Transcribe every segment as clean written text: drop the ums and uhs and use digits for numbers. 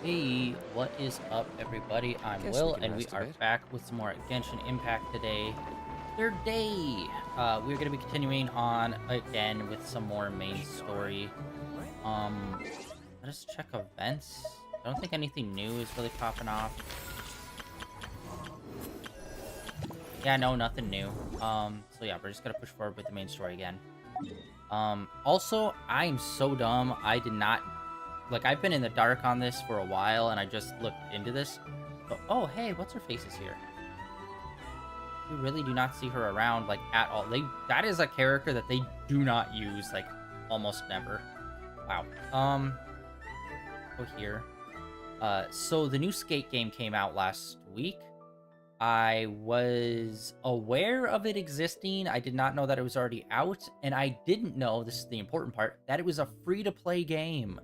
Hey, what is up, everybody? I'm Guess we Will, can and we rest a are bit. back with some more Genshin Impact today. Third day! We're going to be continuing on again with some more main story. Um, let us check events. I don't think anything new is really popping off. Yeah, no, nothing new. So yeah, we're just going to push forward with the main story again. Also, I'm so dumb. I did not like I've been in the dark on this for a while, and I just looked into this. But oh, hey, what's her face is here? We really do not see her around like at all. That is a character that they do not use like almost never. Wow. Go here. So the new skate game came out last week. I was aware of it existing. I did not know that it was already out, and I didn't know, this is the important part, that it was a free-to-play game.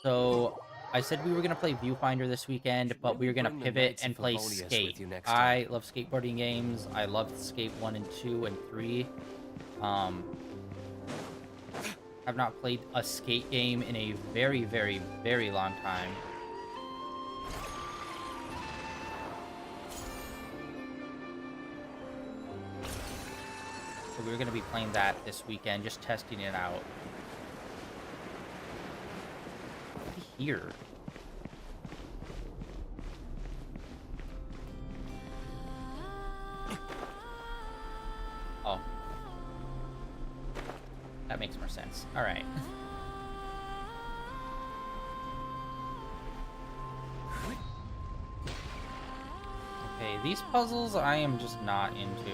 So I said we were going to play Viewfinder this weekend, Should but we really were going to bring the pivot Knights of and play Favonius with Skate. you next time. I love skateboarding games. I loved Skate 1 and 2 and 3. Um, I've not played a skate game in a very, very, very long time. So we were going to be playing that this weekend, just testing it out. Here. Oh. That makes more sense. All right. Okay, these puzzles I am just not into.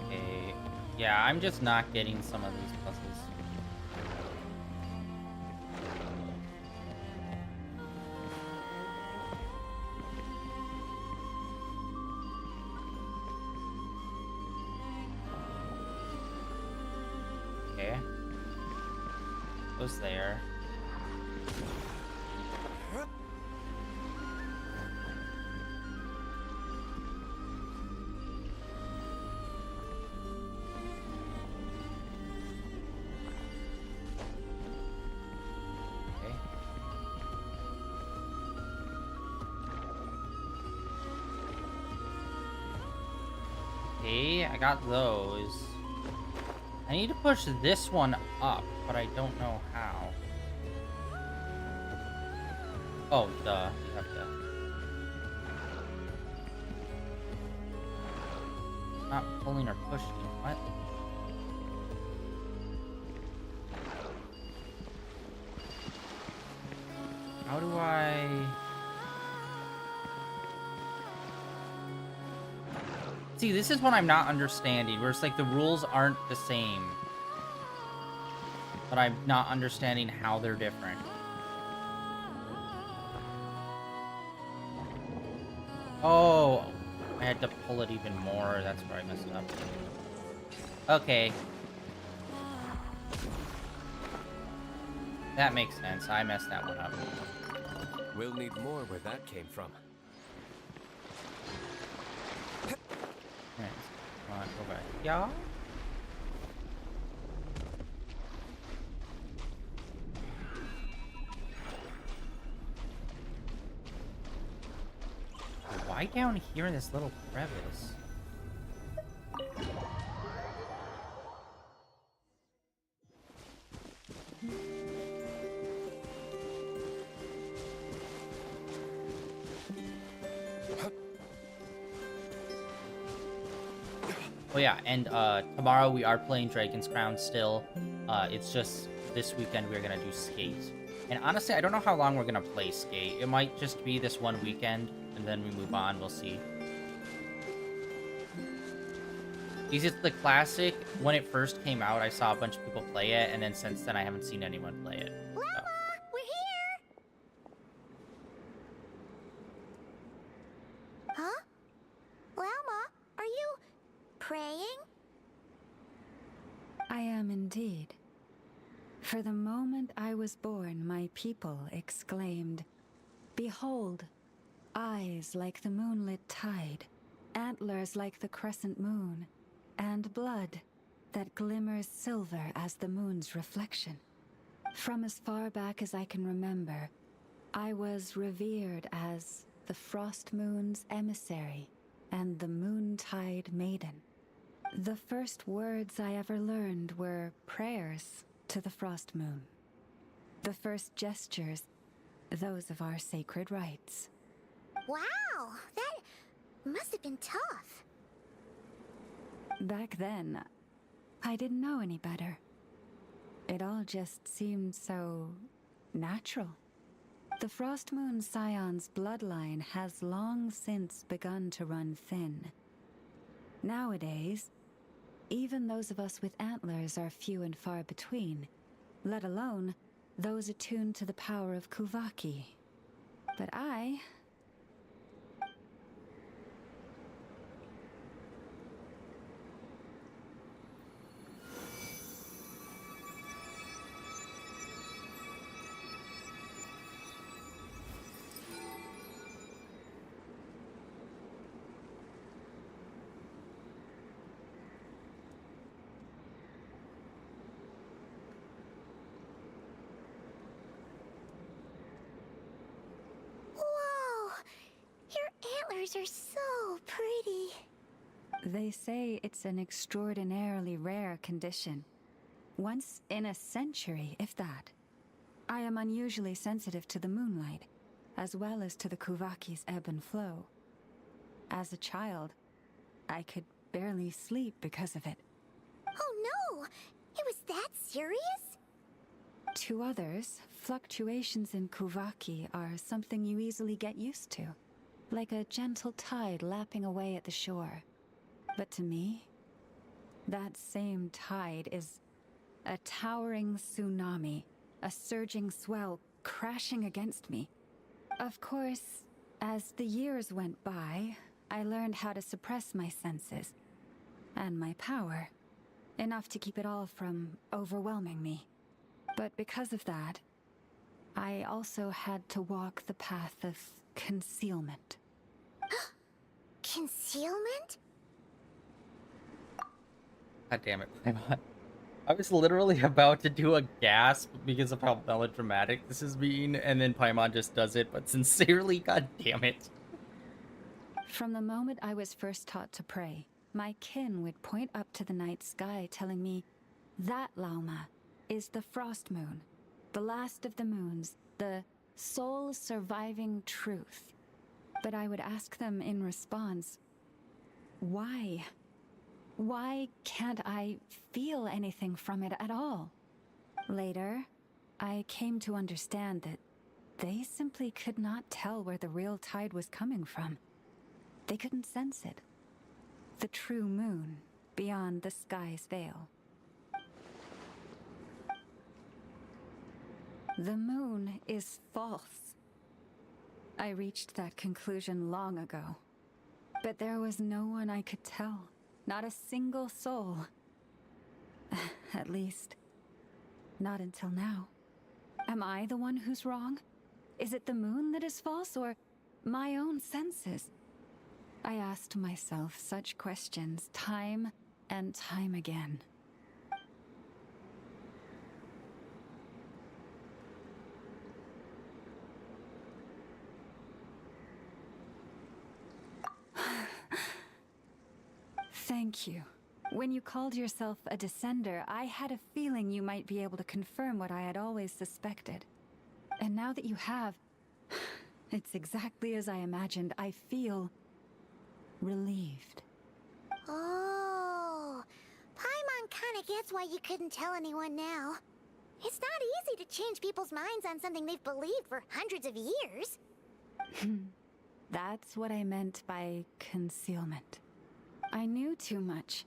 Okay. Yeah, I'm just not getting some of these puzzles. Okay. Goes there. Okay. Okay, I got those. I need to push this one up, but I don't know how. Oh, duh. You have to... Not pulling or pushing. What? How do I... See, this is what I'm not understanding, where it's like the rules aren't the same. But I'm not understanding how they're different. Oh, I had to pull it even more. That's where I messed up. Okay. That makes sense. I messed that one up. We'll need more where that came from. Right. Come on, go back. Yeah? Why down here in this little crevice? Oh yeah, and tomorrow we are playing Dragon's Crown still. It's just this weekend we're gonna do Skate. And honestly, I don't know how long we're gonna play Skate. It might just be this one weekend, and then we move on. We'll see. Because it's the classic. When it first came out, I saw a bunch of people play it, and then since then I haven't seen anyone play it. So. We're here! Huh? Well, indeed. For the moment I was born, my people exclaimed, "Behold, eyes like the moonlit tide, antlers like the crescent moon, and blood that glimmers silver as the moon's reflection." From as far back as I can remember, I was revered as the Frost Moon's emissary and the Moontide Maiden. The first words I ever learned were prayers to the Frost Moon. The first gestures, those of our sacred rites. Wow, that must have been tough. Back then, I didn't know any better. It all just seemed so natural. The Frost Moon Scion's bloodline has long since begun to run thin. Nowadays, even those of us with antlers are few and far between, let alone those attuned to the power of Kuvaki. But I... Whoa, your antlers are so pretty. They say it's an extraordinarily rare condition. Once in a century, if that. I am unusually sensitive to the moonlight, as well as to the Kuvaki's ebb and flow. As a child, I could barely sleep because of it. Oh no, it was that serious? To others, fluctuations in Kuvaki are something you easily get used to, like a gentle tide lapping away at the shore. But to me, that same tide is a towering tsunami, a surging swell crashing against me. Of course, as the years went by, I learned how to suppress my senses and my power, enough to keep it all from overwhelming me. But because of that, I also had to walk the path of concealment. Concealment? God damn it, Paimon. I was literally about to do a gasp because of how melodramatic this is being, and then Paimon just does it, but sincerely, god damn it. From the moment I was first taught to pray, my kin would point up to the night sky telling me, "That, Lauma, is the Frost Moon, the last of the moons, the sole surviving truth." But I would ask them in response, why? Why can't I feel anything from it at all? Later, I came to understand that they simply could not tell where the real tide was coming from. They couldn't sense it. The true moon beyond the sky's veil. The moon is false. I reached that conclusion long ago. But there was no one I could tell. Not a single soul. At least, not until now. Am I the one who's wrong? Is it the moon that is false, or my own senses? I asked myself such questions time and time again. Thank you. When you called yourself a descender, I had a feeling you might be able to confirm what I had always suspected. And now that you have, it's exactly as I imagined. I feel relieved. Oh, Paimon kinda gets why you couldn't tell anyone now. It's not easy to change people's minds on something they've believed for hundreds of years. That's what I meant by concealment. I knew too much,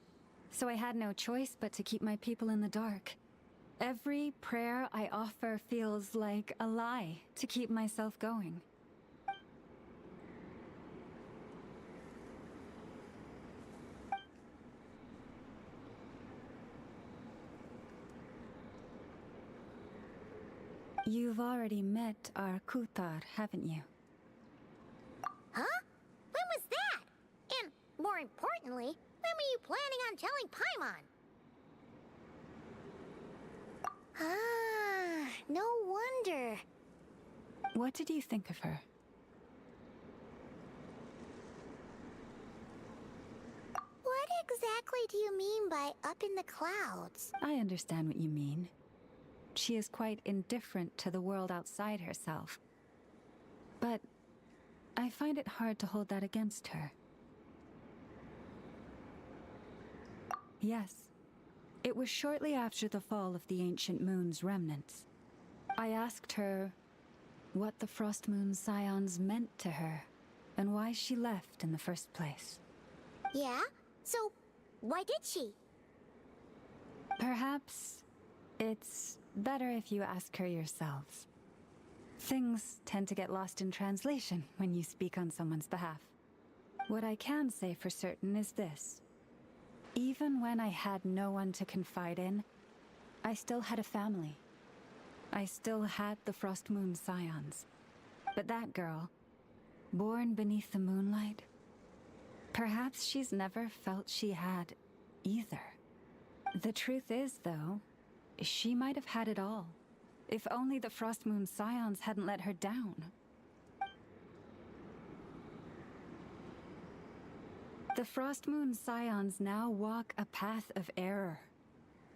so I had no choice but to keep my people in the dark. Every prayer I offer feels like a lie to keep myself going. You've already met our Kutar, haven't you? Huh? When was that? And more importantly, when were you planning on telling Paimon? Ah, no wonder. What did you think of her? What exactly do you mean by up in the clouds? I understand what you mean. She is quite indifferent to the world outside herself. But I find it hard to hold that against her. Yes, it was shortly after the fall of the ancient moon's remnants. I asked her what the Frost Moon Scions meant to her, and why she left in the first place. Yeah? So, why did she? Perhaps it's better if you ask her yourselves. Things tend to get lost in translation when you speak on someone's behalf. What I can say for certain is this. Even when I had no one to confide in, I still had a family. I still had the Frost Moon Scions. But that girl, born beneath the moonlight, perhaps she's never felt she had either. The truth is, though, she might have had it all, if only the Frost Moon Scions hadn't let her down. The Frost Moon Scions now walk a path of error.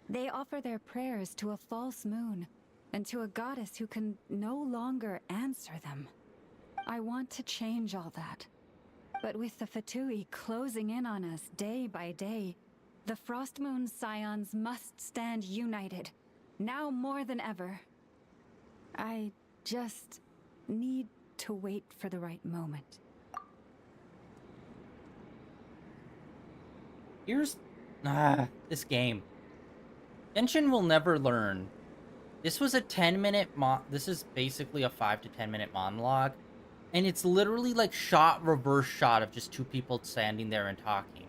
They offer their prayers to a false moon, and to a goddess who can no longer answer them. I want to change all that. But with the Fatui closing in on us day by day, the Frost Moon Scions must stand united, now more than ever. I just need to wait for the right moment. Here's this game. Genshin will never learn. This was a 10-minute this is basically a 5 to 10-minute monologue, and it's literally like reverse shot of just two people standing there and talking.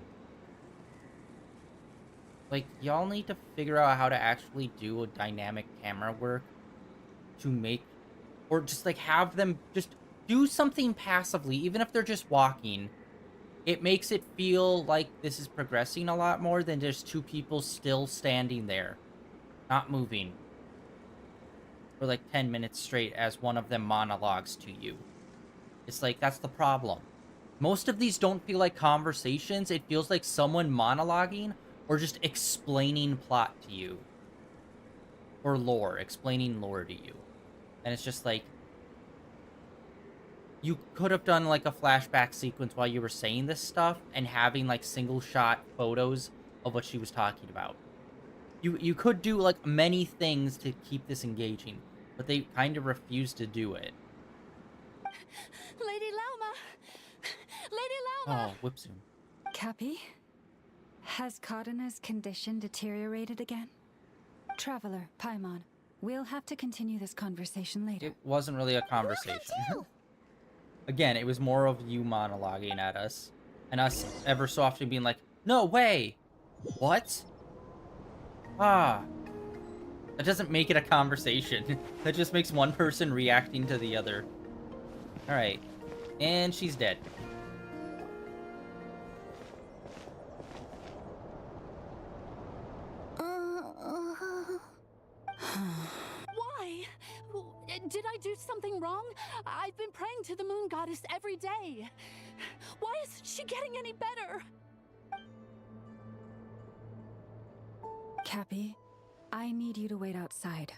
Like, y'all need to figure out how to actually do a dynamic camera work to make, or just like have them just do something passively, even if they're just walking. It makes it feel like this is progressing a lot more than just two people still standing there, not moving, for like 10 minutes straight as one of them monologues to you. It's like, that's the problem. Most of these don't feel like conversations. It feels like someone monologuing or just explaining plot to you. Or lore, explaining lore to you. And it's just like, you could have done like a flashback sequence while you were saying this stuff and having like single shot photos of what she was talking about. You could do like many things to keep this engaging, but they kind of refuse to do it. Lady Lauma! Lady Lauma! Oh, Whipsoon. Cappy? Has Kadena's condition deteriorated again? Traveler, Paimon, we'll have to continue this conversation later. It wasn't really a conversation. Again, it was more of you monologuing at us, and us ever so often being like, no way! What? Ah. That doesn't make it a conversation. That just makes one person reacting to the other. Alright. And she's dead. Why? Did I do something wrong? I've been praying to the moon goddess every day. Why isn't she getting any better? Cappy, I need you to wait outside.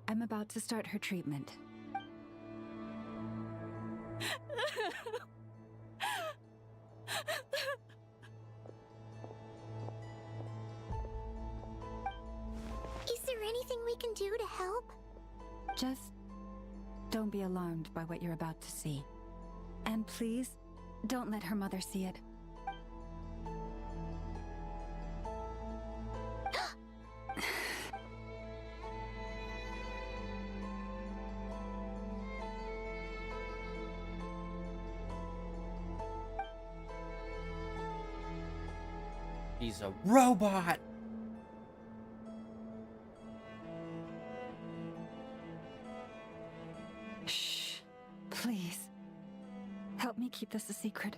I'm about to start her treatment. Is there anything we can do to help? Just don't be alarmed by what you're about to see. And please, don't let her mother see it. He's a robot! me keep this a secret.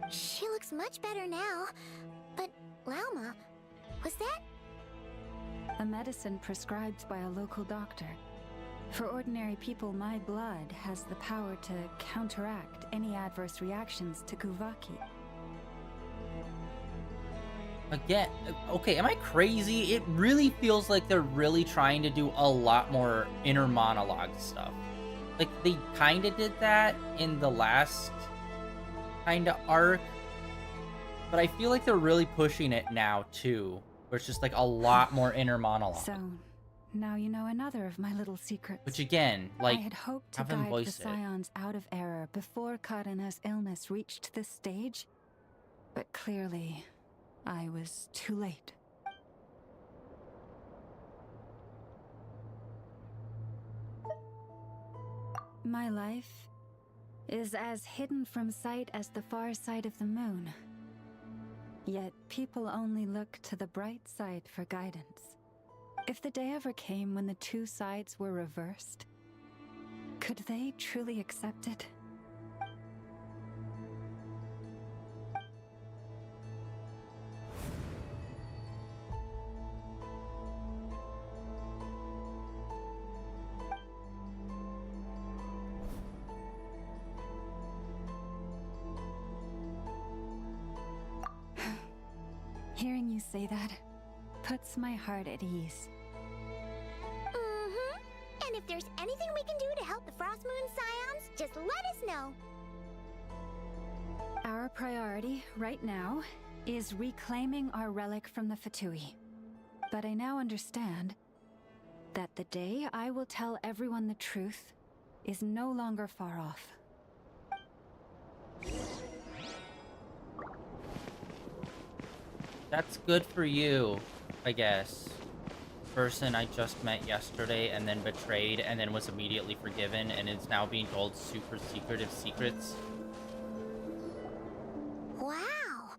She looks much better now. But, Lauma, was that? A medicine prescribed by a local doctor. For ordinary people, my blood has the power to counteract any adverse reactions to Kuvaki. Again, okay, am I crazy? It really feels like they're really trying to do a lot more inner monologue stuff. Like, they kind of did that in the last kind of arc, but I feel like they're really pushing it now, too, where it's just, like, a lot more inner monologue. So, now you know another of my little secrets. Which, again, like, I had hoped to have them guide the voice it. Scions out of error before Karena's illness reached this stage, but clearly, I was too late. My life is as hidden from sight as the far side of the moon. Yet people only look to the bright side for guidance. If the day ever came when the two sides were reversed, could they truly accept it? Hearing you say that puts my heart at ease. And if there's anything we can do to help the Frost Moon Scions, just let us know. Our priority right now is reclaiming our relic from the Fatui. But I now understand that the day I will tell everyone the truth is no longer far off. That's good for you, I guess. Person I just met yesterday and then betrayed and then was immediately forgiven and is now being told super secretive secrets. Wow.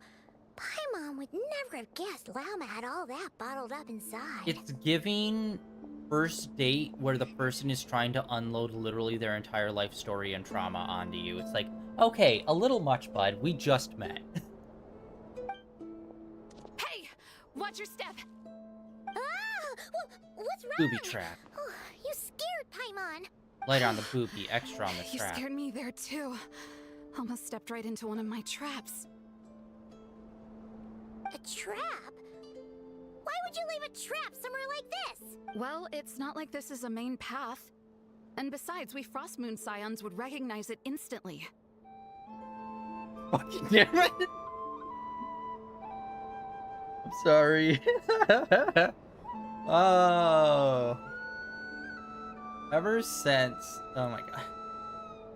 Paimon would never have guessed Lauma had all that bottled up inside. It's giving first date where the person is trying to unload literally their entire life story and trauma onto you. It's like, okay, a little much, bud. We just met. Hey! Watch your step! What's wrong? Booby trap. Oh, you scared Paimon. Lighter on the booby, extra on the You trap. scared me there too. Almost stepped right into one of my traps. A trap? Why would you leave a trap somewhere like this? Well, it's not like this is a main path. And besides, we Frost Moon Scions would recognize it instantly. Fucking damn it. I'm sorry. Oh. Ever since... Oh my god.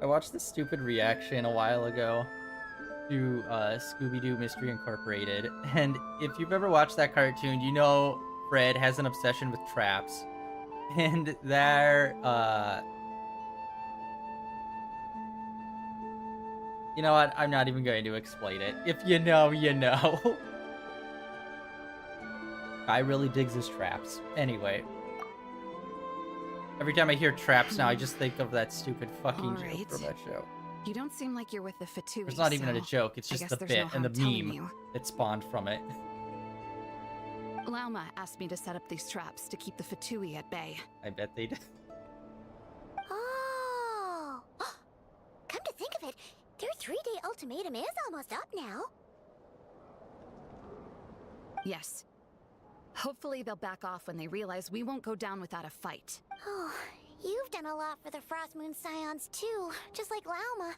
I watched this stupid reaction a while ago to Scooby-Doo Mystery Incorporated. And if you've ever watched that cartoon, you know Fred has an obsession with traps. And there, you know what? I'm not even going to explain it. If you know, you know. I really digs his traps. Anyway. Every time I hear traps now, I just think of that stupid fucking joke Alright. from that show. You don't seem like you're with the Fatui. It's not even so a joke, it's I just guess the there's bit no and harm the telling meme you. that spawned from it. Lauma asked me to set up these traps to keep the Fatui at bay. I bet they did. Oh. Come to think of it, their 3-day ultimatum is almost up now. Yes. Hopefully they'll back off when they realize we won't go down without a fight. Oh, you've done a lot for the Frost Moon Scions too, just like Lauma.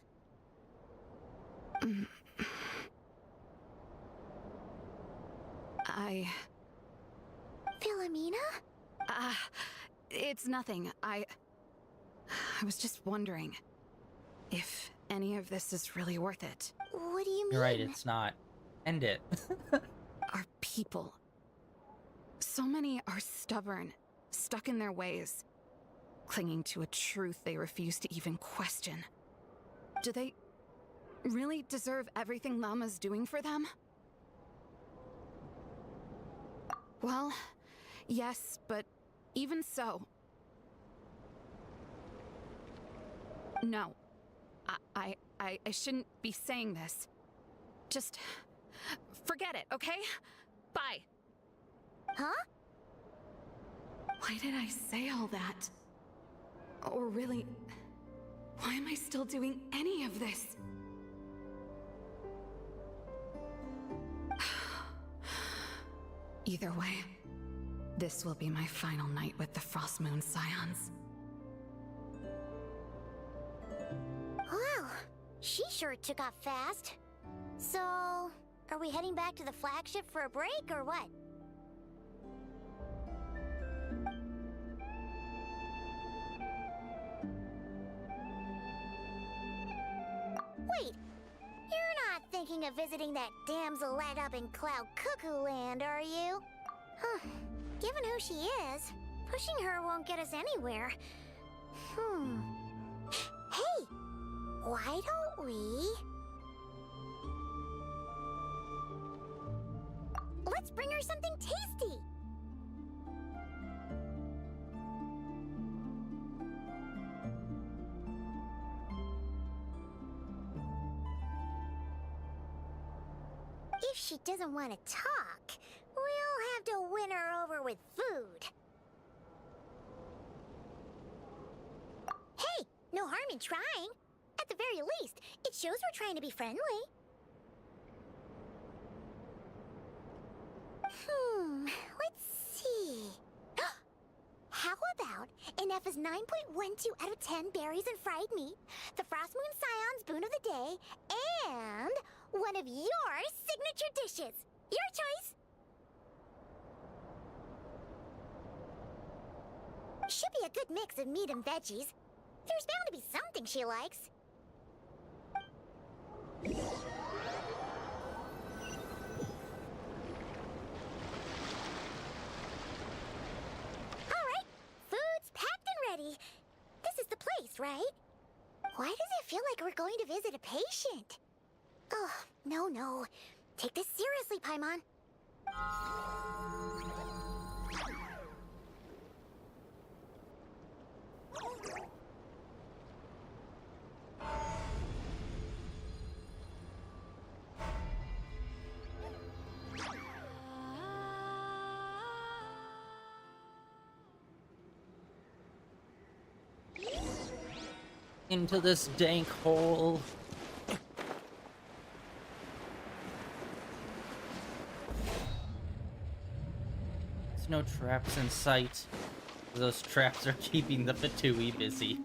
Philomena? It's nothing. I was just wondering if any of this is really worth it. What do you mean? You're right, it's not. End it. Our people. So many are stubborn, stuck in their ways, clinging to a truth they refuse to even question. Do they really deserve everything Lauma's doing for them? Well, yes, but even so... No. I shouldn't be saying this. Just forget it, okay? Bye. Huh? Why did I say all that? Or really, why am I still doing any of this? Either way, this will be my final night with the Frostmoon Scions. Wow, she sure took off fast. So, are we heading back to the flagship for a break, or what? Wait, you're not thinking of visiting that damsel light up in Cloud Cuckoo Land, are you? Huh. Given who she is, pushing her won't get us anywhere. Hey, why don't we... Let's bring her something tasty! If she doesn't want to talk, we'll have to win her over with food. Hey, no harm in trying. At the very least, it shows we're trying to be friendly. Let's see. How about an F's 9.12 out of 10 berries and fried meat, the Frostmoon Scion's boon of the day, and one of your signature dishes. Your choice. Should be a good mix of meat and veggies. There's bound to be something she likes. Alright, food's packed and ready. This is the place, right? Why does it feel like we're going to visit a patient? Oh, no. Take this seriously, Paimon. Into this dank hole. There's no traps in sight. Those traps are keeping the Fatui busy.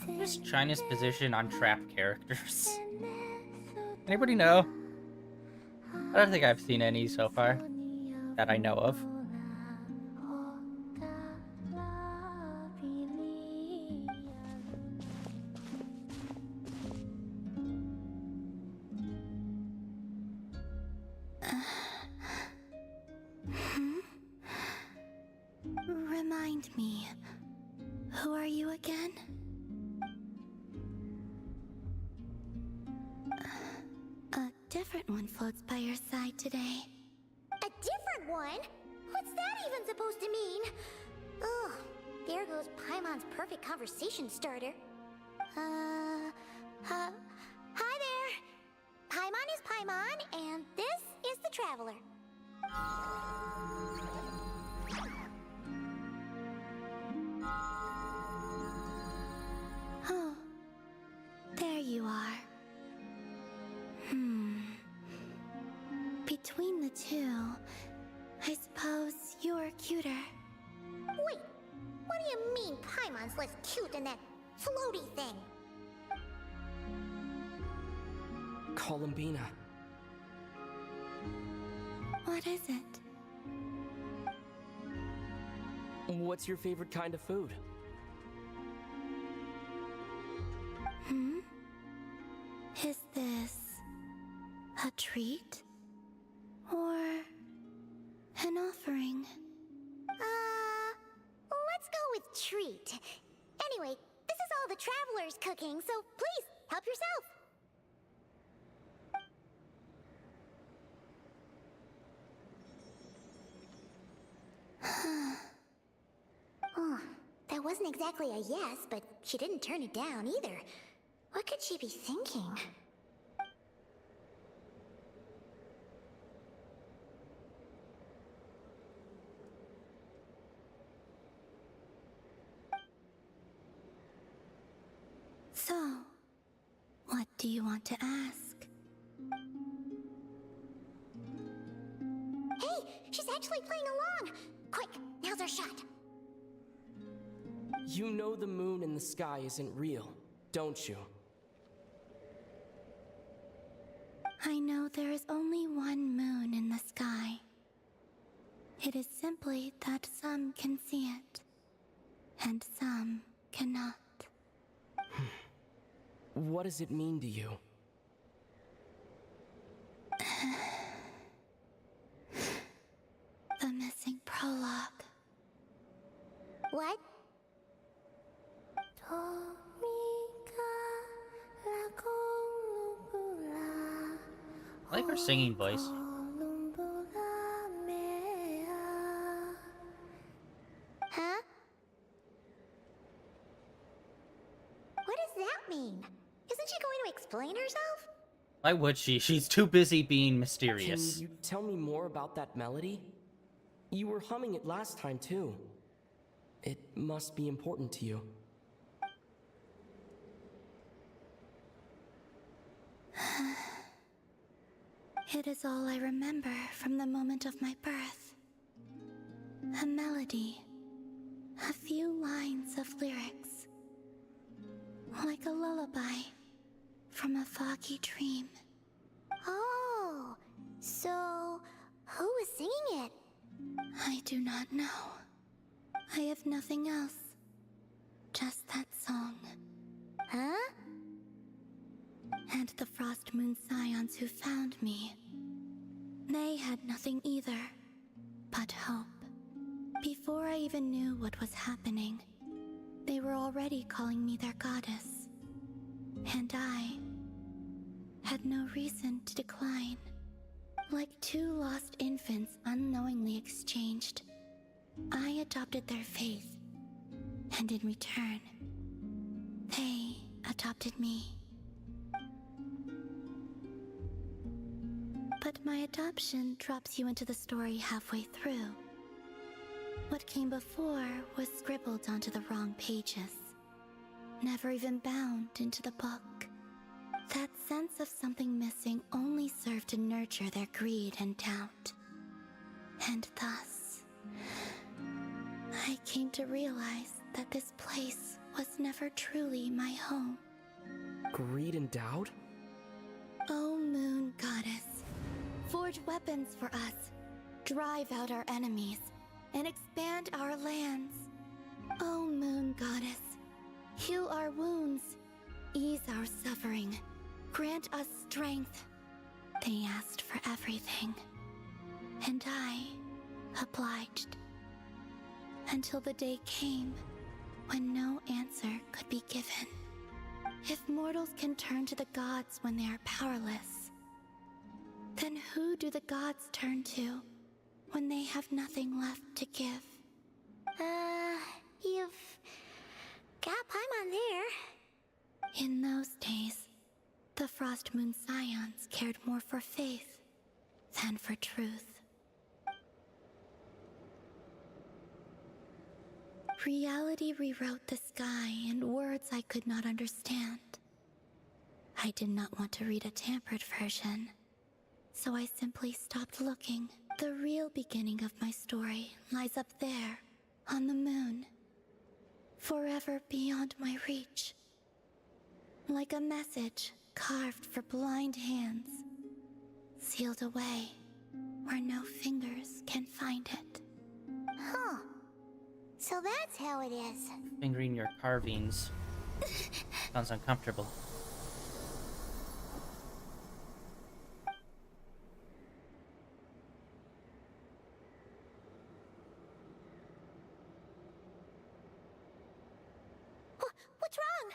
What's China's position on trap characters? Anybody know? I don't think I've seen any so far that I know of. Remind me, who are you again? A different one floats by your side today. A different one? What's that even supposed to mean? Ugh, there goes Paimon's perfect conversation starter. Hi there. Paimon is Paimon, and this is the Traveler. Oh, there you are. Between the two, I suppose you're cuter. Wait, what do you mean Paimon's less cute than that floaty thing? Columbina. What is it? What's your favorite kind of food? Is this a treat? Or an offering? traveler's cooking, so please, help yourself. Oh, that wasn't exactly a yes, but she didn't turn it down either. What could she be thinking? So, what do you want to ask? Hey, she's actually playing along! Quick, now's our shot. You know the moon in the sky isn't real, don't you? I know there is only one moon in the sky. It is simply that some can see it, and some cannot. What does it mean to you? The missing prologue. What? I like her singing voice. Huh? What does that mean? Isn't she going to explain herself? Why would she? She's too busy being Can mysterious. you tell me more about that melody? You were humming it last time, too. It must be important to you. It is all I remember from the moment of my birth. A melody. A few lines of lyrics. Like a lullaby from a foggy dream. Oh, so who was singing it? I do not know. I have nothing else. Just that song. Huh? And the Frost Moon Scions who found me. They had nothing either, but hope. Before I even knew what was happening, they were already calling me their goddess. And I had no reason to decline. Like two lost infants unknowingly exchanged, I adopted their faith. And in return, they adopted me. But my adoption drops you into the story halfway through. What came before was scribbled onto the wrong pages, never even bound into the book. That sense of something missing only served to nurture their greed and doubt. And thus, I came to realize that this place was never truly my home. Greed and doubt? O Moon Goddess, forge weapons for us, drive out our enemies, and expand our lands. O Moon Goddess, heal our wounds, ease our suffering, grant us strength. They asked for everything, and I obliged. Until the day came when no answer could be given. If mortals can turn to the gods when they are powerless, then who do the gods turn to when they have nothing left to give? You've got Paimon there. In those days, the Frost Moon Scions cared more for faith than for truth. Reality rewrote the sky in words I could not understand. I did not want to read a tampered version, so I simply stopped looking. The real beginning of my story lies up there, on the moon, forever beyond my reach. Like a message carved for blind hands, sealed away where no fingers can find it. Huh. So that's how it is. Fingering your carvings. Sounds uncomfortable. What's wrong?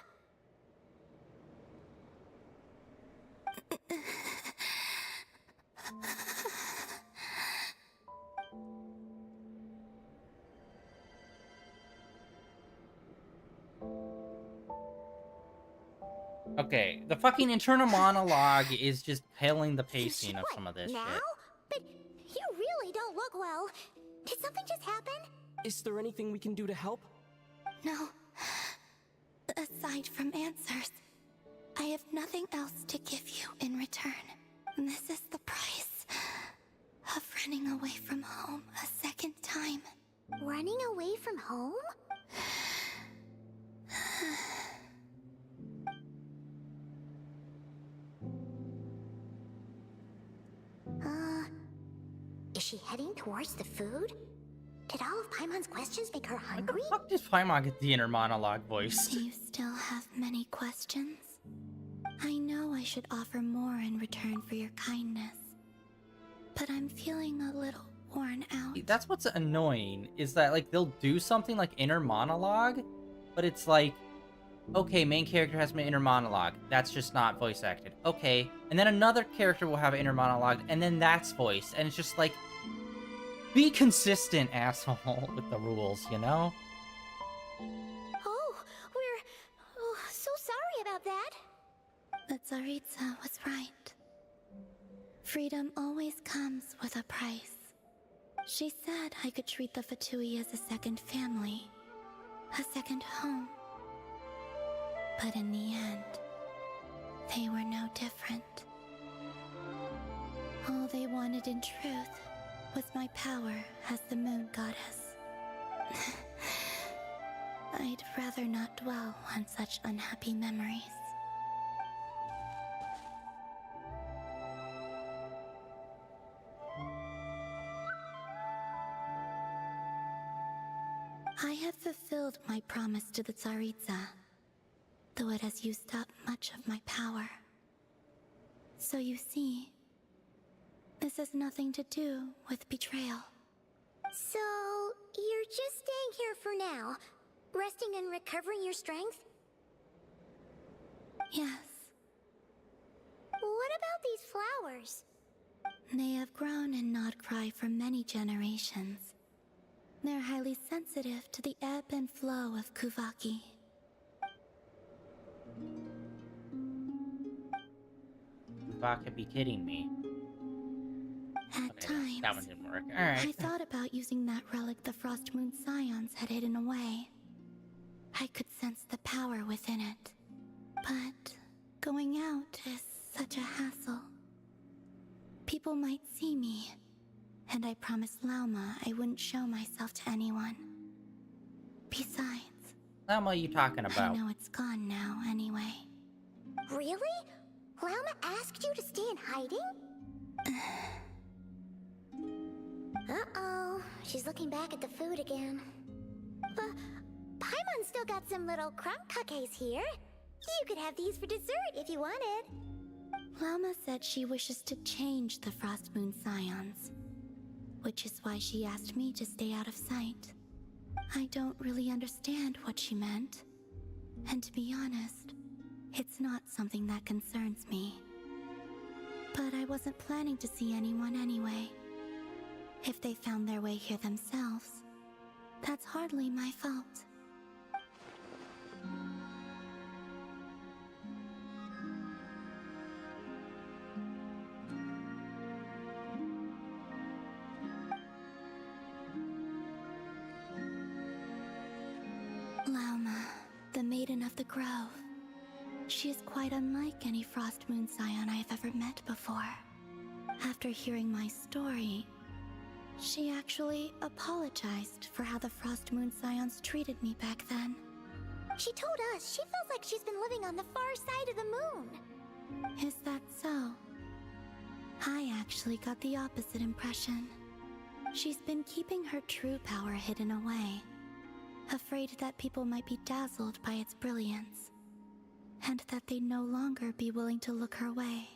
Okay, the fucking internal monologue is just killing the You pacing of what, some of this now? shit. But you really don't look well. Did something just happen? Is there anything we can do to help? No. Aside from answers, I have nothing else to give you in return. This is the price of running away from home a second time. Running away from home? Is she heading towards the food? Did all of Paimon's questions make her hungry? Fuck does Paimon get the inner monologue voice? Do you still have many questions? I know I should offer more in return for your kindness, but I'm feeling a little worn out. That's what's annoying, is that, like, they'll do something like inner monologue, but it's like, okay, main character has an inner monologue. That's just not voice acted. Okay. And then another character will have an inner monologue, and then that's voiced. And it's just like, be consistent, asshole, with the rules, you know? Oh, so sorry about that. But Tsaritsa was right. Freedom always comes with a price. She said I could treat the Fatui as a second family, a second home. But in the end, they were no different. All they wanted in truth was my power as the moon goddess. I'd rather not dwell on such unhappy memories. I have fulfilled my promise to the Tsaritsa, though it has used up much of my power. So you see, this has nothing to do with betrayal. So, you're just staying here for now, resting and recovering your strength? Yes, What about these flowers? they have grown in Nodcry for many generations. They're highly sensitive to the ebb and flow of Kuvaki. Fuck, could be kidding me. At Okay, times, that one didn't work. I Alright. thought about using that relic the Frost Moon Scions had hidden away. I could sense the power within it. But going out is such a hassle. People might see me, and I promised Lauma I wouldn't show myself to anyone. Besides, Now what are you talking I about? know it's gone now anyway. Really? Lauma asked you to stay in hiding? Uh-oh, she's looking back at the food again. But Paimon still got some little crumb cookies here. You could have these for dessert if you wanted. Lauma said she wishes to change the Frost Moon Scions, which is why she asked me to stay out of sight. I don't really understand what she meant, and to be honest, it's not something that concerns me. But I wasn't planning to see anyone anyway. If they found their way here themselves, that's hardly my fault. Lauma, the Maiden of the Grove. She is quite unlike any Frost Moon Scion I have ever met before. After hearing my story, she actually apologized for how the Frost Moon Scions treated me back then. She told us she feels like she's been living on the far side of the moon. Is that so? I actually got the opposite impression. She's been keeping her true power hidden away, afraid that people might be dazzled by its brilliance, and that they'd no longer be willing to look her way.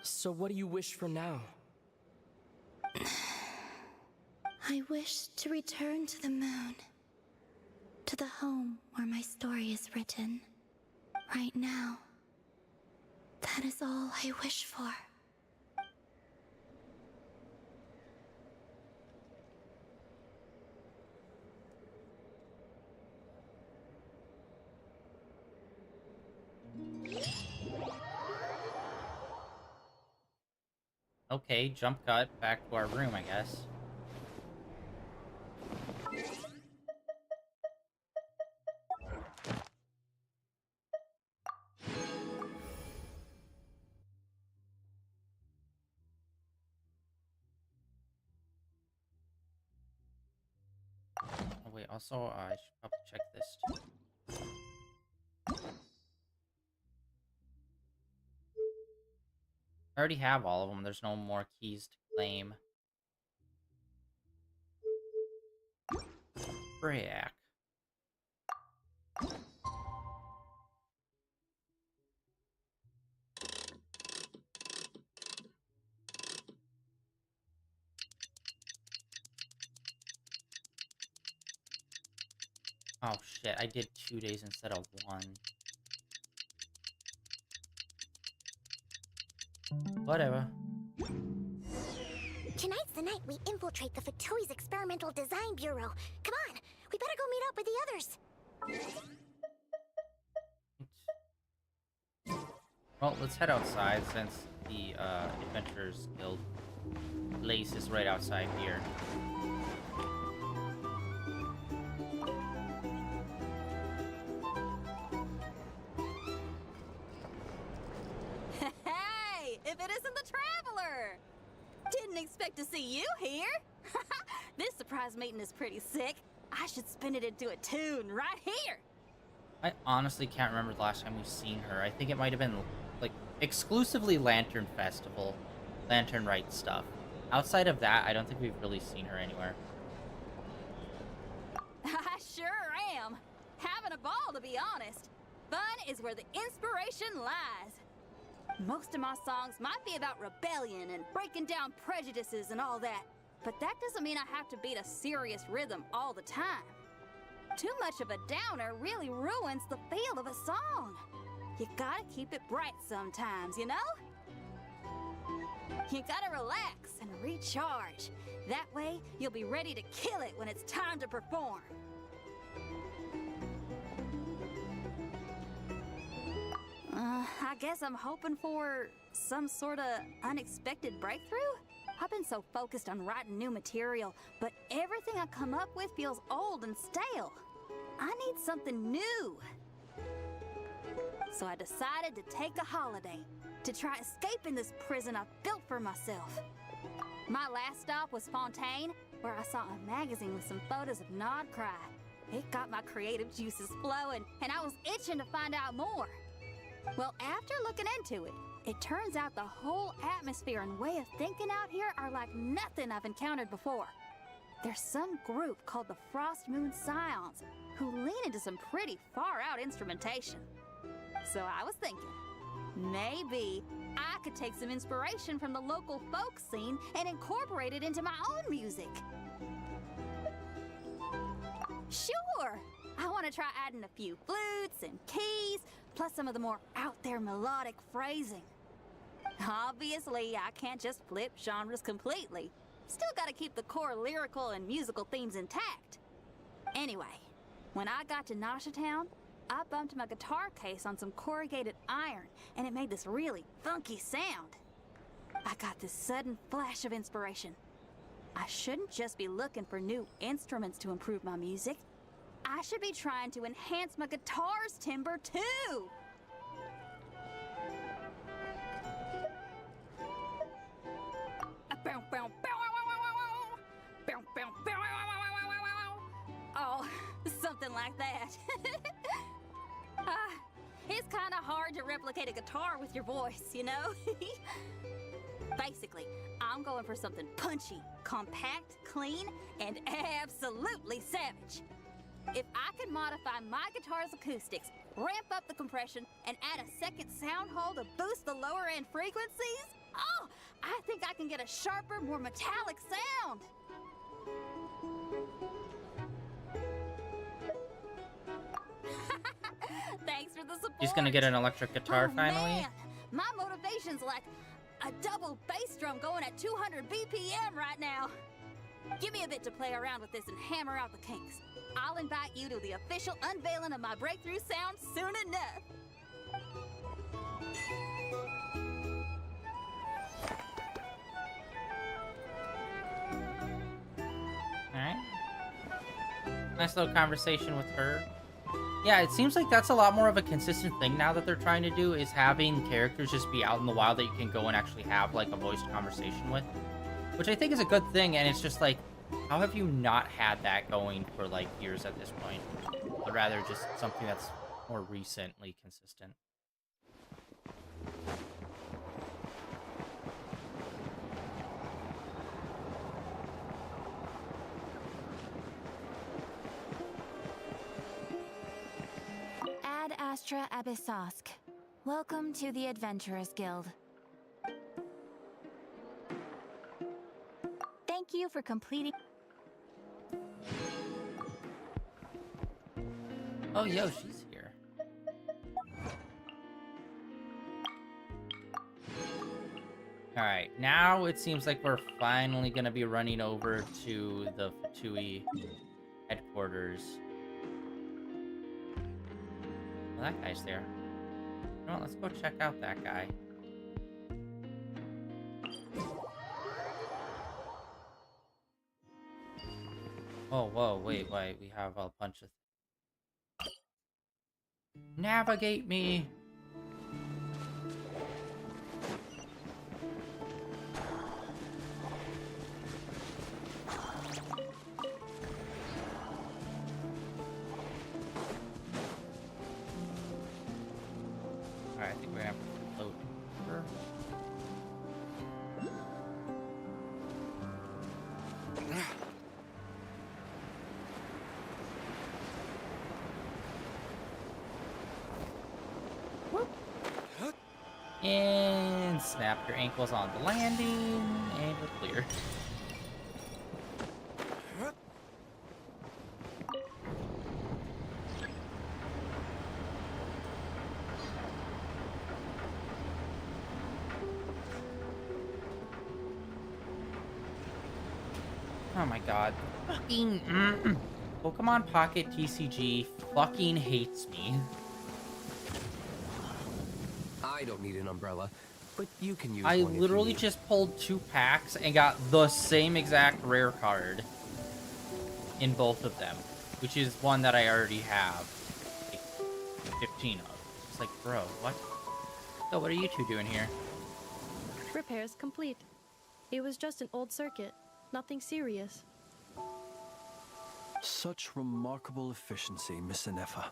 So what do you wish for now? I wish to return to the moon, to the home where my story is written. Right now, that is all I wish for. Okay, jump cut back to our room, I guess. Oh wait, also I should probably check this too. I already have all of them. There's no more keys to claim. Frick. Oh shit, I did 2 days instead of 1. Whatever. Tonight's the night we infiltrate the Fatoui's Experimental Design Bureau. Come on, we better go meet up with the others. Well, let's head outside since the Adventurers Guild place is right outside here. Hey, if it isn't the Traveler! Didn't expect to see you here. This surprise meeting is pretty sick. I should spin it into a tune right here. I honestly can't remember the last time we've seen her. I think it might have been, like, exclusively Lantern Festival. Lantern Rite stuff. Outside of that, I don't think we've really seen her anywhere. I sure am. Having a ball, to be honest. Fun is where the inspiration lies. Most of my songs might be about rebellion and breaking down prejudices and all that, but that doesn't mean I have to beat a serious rhythm all the time. Too much of a downer really ruins the feel of a song. You gotta keep it bright sometimes, you know? You gotta relax and recharge. That way, you'll be ready to kill it when it's time to perform. I guess I'm hoping for some sort of unexpected breakthrough? I've been so focused on writing new material, but everything I come up with feels old and stale. I need something new. So I decided to take a holiday to try escaping this prison I've built for myself. My last stop was Fontaine, where I saw a magazine with some photos of Nodcry. It got my creative juices flowing, and I was itching to find out more. Well, after looking into it, it turns out the whole atmosphere and way of thinking out here are like nothing I've encountered before. There's some group called the Frost Moon Scions who lean into some pretty far-out instrumentation. So I was thinking, maybe I could take some inspiration from the local folk scene and incorporate it into my own music. Sure! I want to try adding a few flutes and keys, plus some of the more out-there melodic phrasing. Obviously, I can't just flip genres completely. Still gotta keep the core lyrical and musical themes intact. Anyway, when I got to Nasha Town, I bumped my guitar case on some corrugated iron, and it made this really funky sound. I got this sudden flash of inspiration. I shouldn't just be looking for new instruments to improve my music. I should be trying to enhance my guitar's timbre, too! Oh, something like that. It's kind of hard to replicate a guitar with your voice, you know? Basically, I'm going for something punchy, compact, clean, and absolutely savage. If I could modify my guitar's acoustics, ramp up the compression, and add a second sound hole to boost the lower end frequencies, oh, I think I can get a sharper, more metallic sound. Thanks for the support. He's gonna get an electric guitar finally. Man. My motivation's like a double bass drum going at 200 BPM right now. Give me a bit to play around with this and hammer out the kinks. I'll invite you to the official unveiling of my breakthrough sound soon enough. Nice little conversation with her. Yeah, it seems like that's a lot more of a consistent thing now that they're trying to do, is having characters just be out in the wild that you can go and actually have like a voiced conversation with, which I think is a good thing. And it's just like, how have you not had that going for like years at this point? But rather just something that's more recently consistent. Ad Astra Abyssosk. Welcome to the Adventurers Guild. Thank you for completing. Oh, yo, she's here. Alright, now it seems like we're finally gonna be running over to the Fatui headquarters. Well, that guy's there. You know what, let's go check out that guy. Oh, whoa, wait, we have a bunch of... Navigate me! Alright, I think we're gonna have to float over. And snap your ankles on the landing, and we're clear. Oh my god. Fucking Pokemon Pocket TCG fucking hates me. I don't need an umbrella, but you can use I one if you literally need. just pulled 2 packs and got the same exact rare card in both of them, which is one that I already have like 15 of. It's like, bro, what? So what are you two doing here? Repairs complete. It was just an old circuit. Nothing serious. Such remarkable efficiency, Miss Inefa.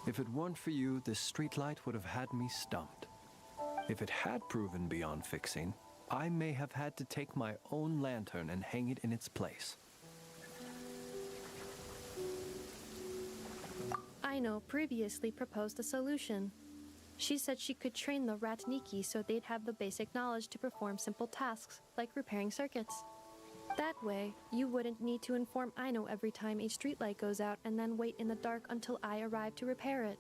If it weren't for you, this streetlight would have had me stumped. If it had proven beyond fixing, I may have had to take my own lantern and hang it in its place. Aino previously proposed a solution. She said she could train the Ratniki so they'd have the basic knowledge to perform simple tasks, like repairing circuits. That way, you wouldn't need to inform Aino every time a streetlight goes out and then wait in the dark until I arrive to repair it.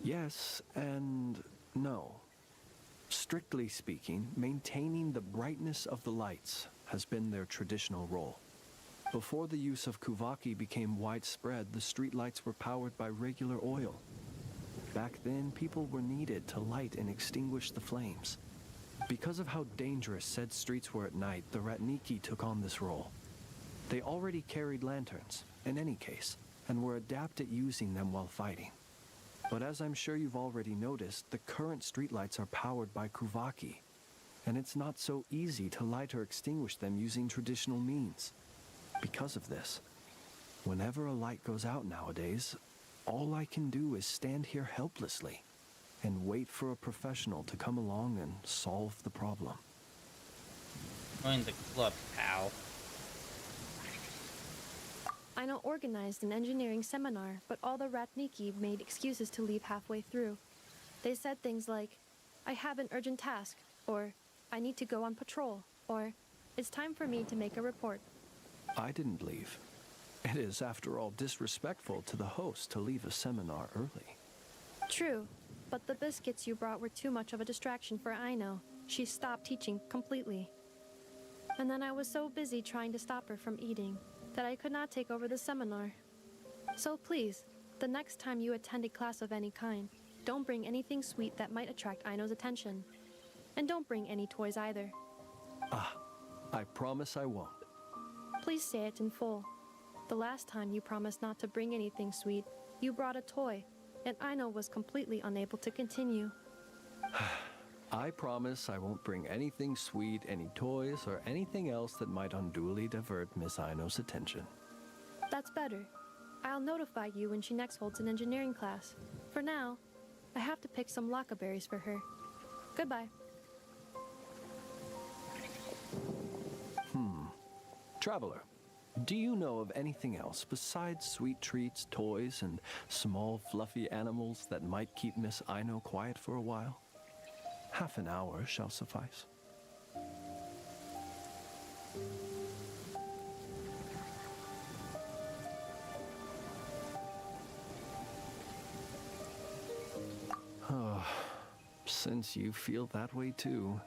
Yes and no. Strictly speaking, maintaining the brightness of the lights has been their traditional role. Before the use of Kuvaki became widespread, the streetlights were powered by regular oil. Back then, people were needed to light and extinguish the flames. Because of how dangerous said streets were at night, the Ratniki took on this role. They already carried lanterns, in any case, and were adept at using them while fighting. But as I'm sure you've already noticed, the current streetlights are powered by Kuvaki, and it's not so easy to light or extinguish them using traditional means. Because of this, whenever a light goes out nowadays, all I can do is stand here helplessly and wait for a professional to come along and solve the problem. Join the club, pal. Aino organized an engineering seminar, but all the Ratniki made excuses to leave halfway through. They said things like, I have an urgent task, or I need to go on patrol, or it's time for me to make a report. I didn't leave. It is, after all, disrespectful to the host to leave a seminar early. True, but the biscuits you brought were too much of a distraction for Aino. She stopped teaching completely. And then I was so busy trying to stop her from eating that I could not take over the seminar. So please, the next time you attend a class of any kind, don't bring anything sweet that might attract Aino's attention. And don't bring any toys either. I promise I won't. Please say it in full. The last time you promised not to bring anything sweet, you brought a toy, and Aino was completely unable to continue. I promise I won't bring anything sweet, any toys, or anything else that might unduly divert Miss Aino's attention. That's better. I'll notify you when she next holds an engineering class. For now, I have to pick some laka berries for her. Goodbye. Traveler, do you know of anything else besides sweet treats, toys, and small fluffy animals that might keep Miss Aino quiet for a while? Half an hour shall suffice. Since you feel that way too,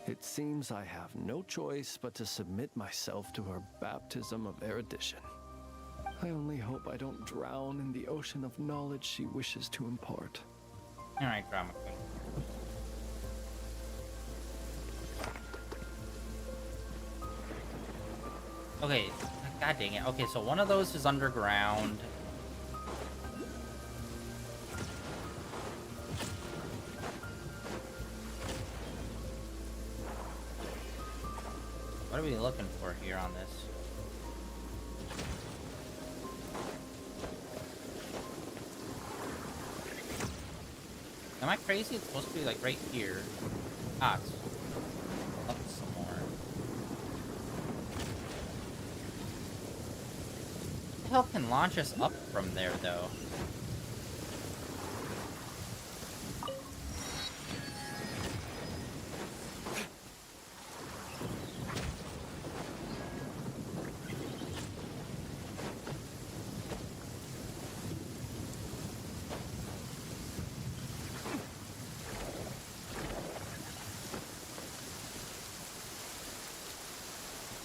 it seems I have no choice but to submit myself to her baptism of erudition. I only hope I don't drown in the ocean of knowledge she wishes to impart. Alright, Drama Queen. Okay, god dang it. Okay, so one of those is underground. What are we looking for here on this? Am I crazy? It's supposed to be like right here. Ah, it's up some more. What the hell can launch us up from there, though?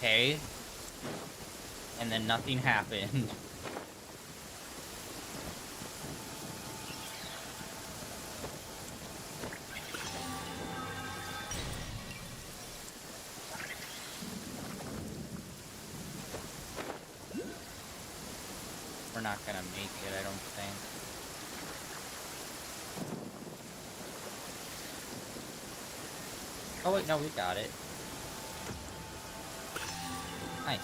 Okay. And then nothing happened. We're not gonna make it, I don't think. Oh wait, no, we got it. Nice.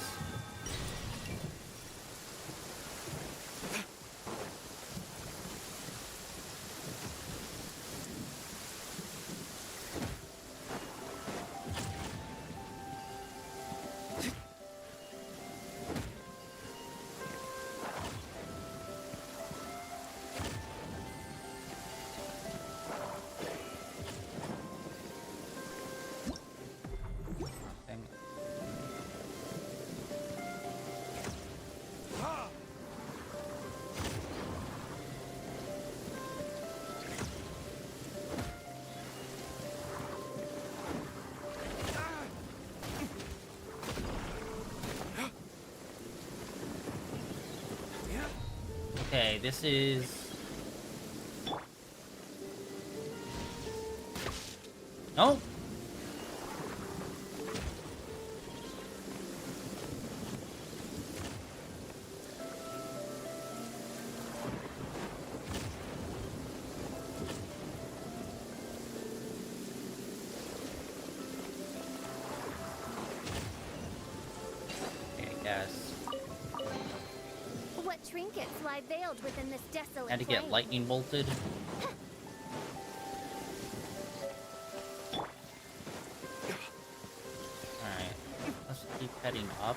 Okay, this is... Nope. Okay, I guess. What trinkets lie veiled within this desolate Had to get plain? lightning bolted. Alright, let's keep heading up.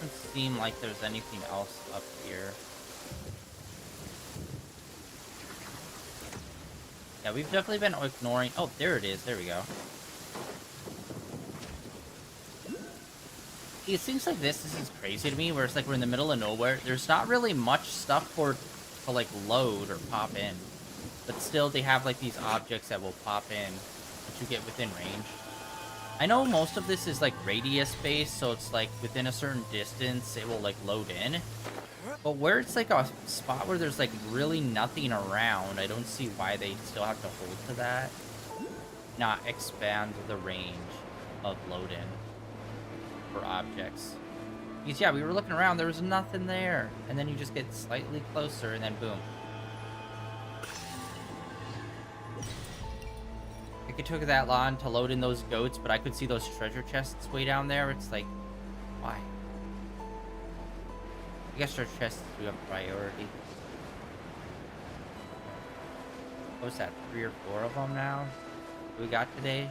Doesn't seem like there's anything else up here. Yeah, we've definitely been ignoring... Oh, there it is. There we go. It seems like this is crazy to me, where it's like we're in the middle of nowhere. There's not really much stuff to like load or pop in, but still they have like these objects that will pop in once you get within range. I know most of this is like radius based, so it's like within a certain distance it will like load in. But where it's like a spot where there's like really nothing around, I don't see why they still have to hold to that. Not expand the range. of load in for objects. Because yeah, we were looking around, there was nothing there. And then you just get slightly closer and then boom. Like it took that long to load in those goats, but I could see those treasure chests way down there. It's like, why? I guess treasure chests do have priority. What's that, 3 or 4 of them now? We got today?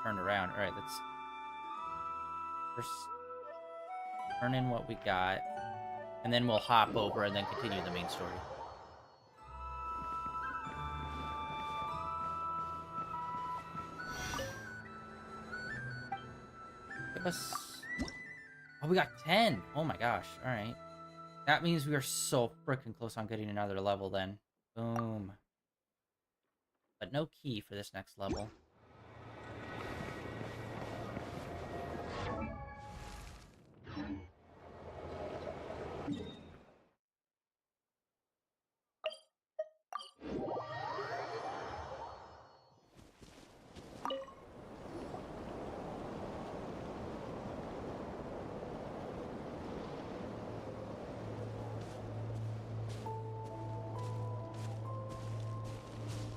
Turned around. All right, let's first turn in what we got, and then we'll hop over and then continue the main story. Give us... Oh, we got 10. Oh my gosh. All right. That means we are so freaking close on getting another level then. Boom. But no key for this next level.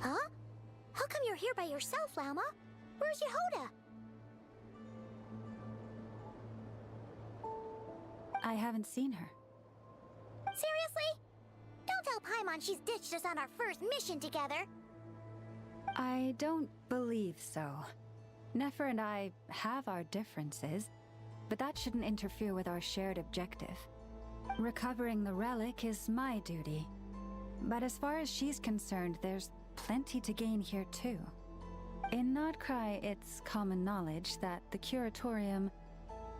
Huh? How come you're here by yourself, Lama? Where's Yehoda? I haven't seen her. Seriously? Don't tell Paimon she's ditched us on our first mission together. I don't believe so. Nefer and I have our differences, but that shouldn't interfere with our shared objective. Recovering the relic is my duty. But as far as she's concerned, there's plenty to gain here too. In Nodcry, it's common knowledge that the Curatorium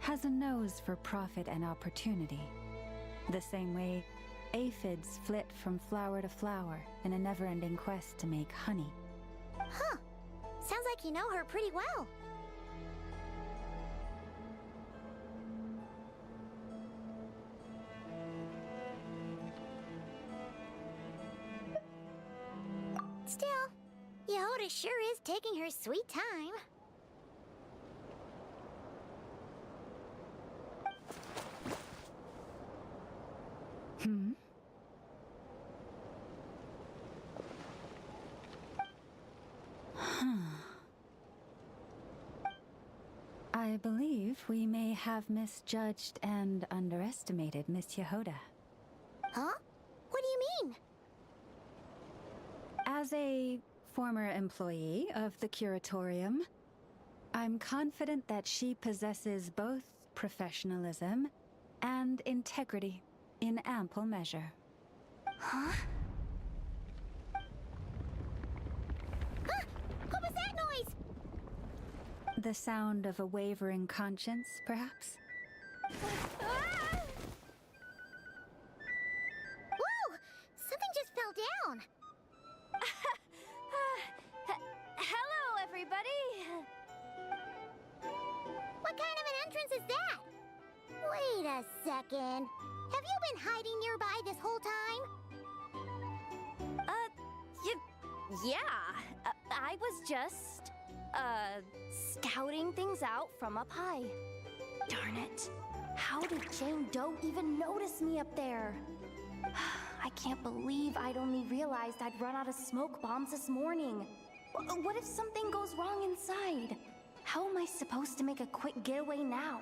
has a nose for profit and opportunity. The same way aphids flit from flower to flower in a never-ending quest to make honey. Huh. Sounds like you know her pretty well. Still, Yehoda sure is taking her sweet time. Hmm? I believe we may have misjudged and underestimated Miss Yehoda. Huh? What do you mean? As a former employee of the Curatorium, I'm confident that she possesses both professionalism and integrity in ample measure. Huh? Ah! What was that noise? The sound of a wavering conscience, perhaps? Ah! Whoa! Something just fell down. Hello, everybody. What kind of an entrance is that? Wait a second. Have you been hiding nearby this whole time? Yeah. I was just, scouting things out from up high. Darn it. How did Jane Doe even notice me up there? I can't believe I'd only realized I'd run out of smoke bombs this morning. What if something goes wrong inside? How am I supposed to make a quick getaway now?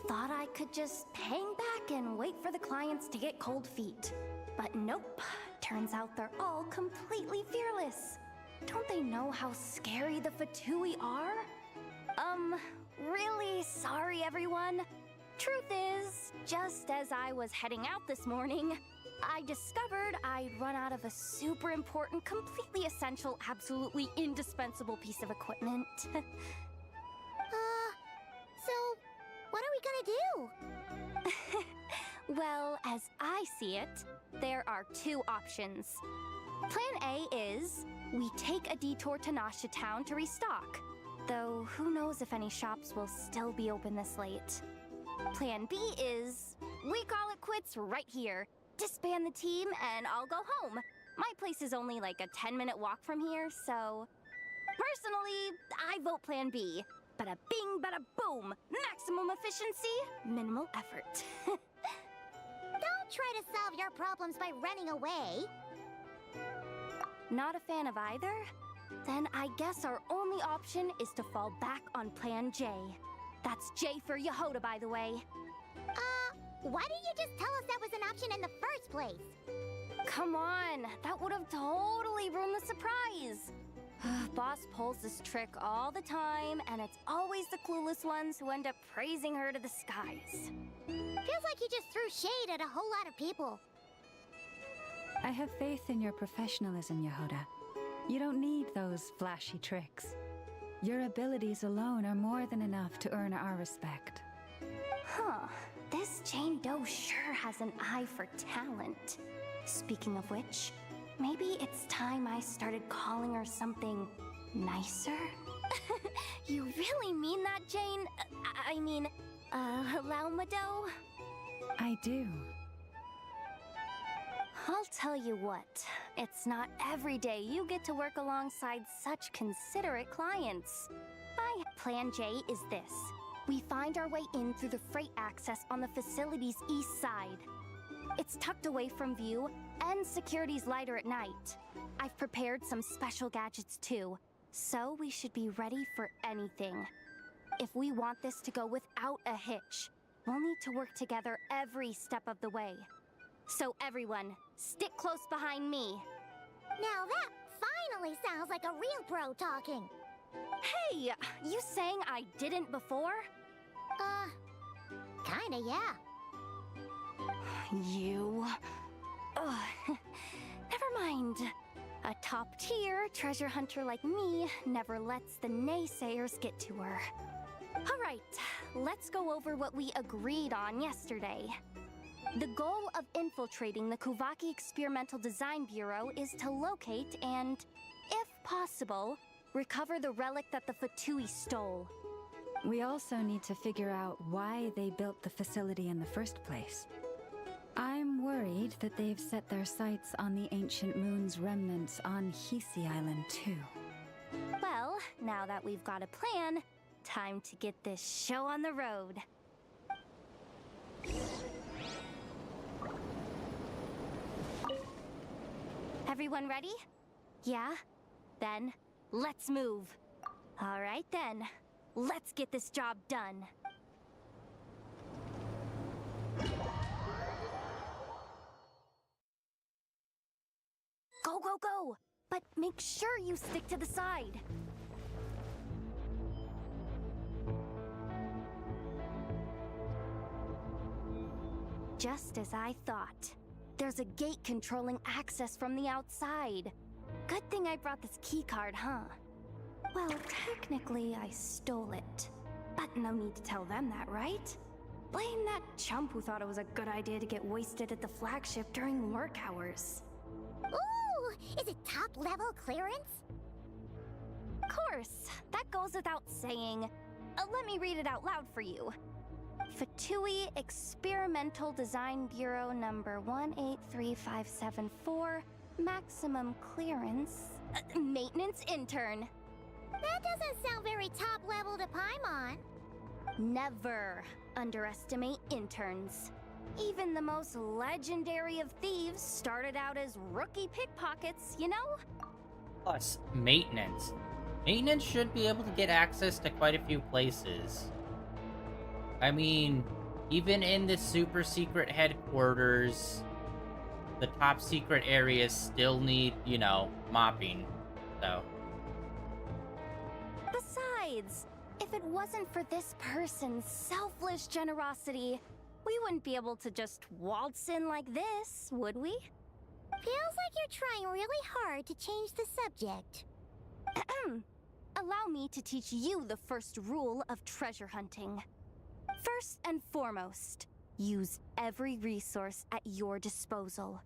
Thought I could just hang back and wait for the clients to get cold feet. But nope. Turns out they're all completely fearless. Don't they know how scary the Fatui are? Really sorry, everyone. Truth is, just as I was heading out this morning, I discovered I'd run out of a super important, completely essential, absolutely indispensable piece of equipment. So, what are we gonna do? Well, as I see it, there are 2 options. Plan A is we take a detour to Nasha Town to restock. though who knows if any shops will still be open this late. Plan B is, we call it quits right here. Disband the team and I'll go home. My place is only like a 10-minute walk from here, so... Personally, I vote Plan B. Bada bing, bada boom. Maximum efficiency, minimal effort. Don't try to solve your problems by running away. Not a fan of either? Then I guess our only option is to fall back on Plan J. That's J for Yehoda, by the way. Why didn't you just tell us that was an option in the first place? Come on, that would have totally ruined the surprise. Boss pulls this trick all the time, and it's always the clueless ones who end up praising her to the skies. Feels like you just threw shade at a whole lot of people. I have faith in your professionalism, Yehoda. You don't need those flashy tricks. Your abilities alone are more than enough to earn our respect. Huh. This Jane Doe sure has an eye for talent. Speaking of which, maybe it's time I started calling her something nicer? You really mean that, Jane? I mean, Laumado? I do. I'll tell you what, it's not every day you get to work alongside such considerate clients. My Plan J is this. We find our way in through the freight access on the facility's east side. It's tucked away from view, and security's lighter at night. I've prepared some special gadgets too, so we should be ready for anything. If we want this to go without a hitch, we'll need to work together every step of the way. So everyone, stick close behind me. Now that finally sounds like a real pro talking. Hey, you saying I didn't before? Kinda, yeah. You... Ugh. Never mind. A top-tier treasure hunter like me never lets the naysayers get to her. Alright, let's go over what we agreed on yesterday. The goal of infiltrating the Kuvaki Experimental Design Bureau is to locate and, if possible, recover the relic that the Fatui stole. We also need to figure out why they built the facility in the first place. I'm worried that they've set their sights on the Ancient Moon's remnants on Hisi Island too. Well, now that we've got a plan, time to get this show on the road. Everyone ready? Yeah? Then, let's move. All right then, let's get this job done. Go, go, go! But make sure you stick to the side. Just as I thought. There's a gate controlling access from the outside. Good thing I brought this keycard, huh? Well, technically I stole it. But no need to tell them that, right? Blame that chump who thought it was a good idea to get wasted at the flagship during work hours. Ooh! Is it top-level clearance? Of course, that goes without saying. Let me read it out loud for you. Fatui Experimental Design Bureau number 183574, maximum clearance, maintenance intern. That doesn't sound very top-level to Paimon. Never underestimate interns. Even the most legendary of thieves started out as rookie pickpockets, you know? Plus, maintenance. Maintenance should be able to get access to quite a few places. I mean, even in the super secret headquarters, the top secret areas still need, you know, mopping, so. Besides, if it wasn't for this person's selfless generosity, we wouldn't be able to just waltz in like this, would we? Feels like you're trying really hard to change the subject. Allow me to teach you the first rule of treasure hunting. First and foremost, use every resource at your disposal.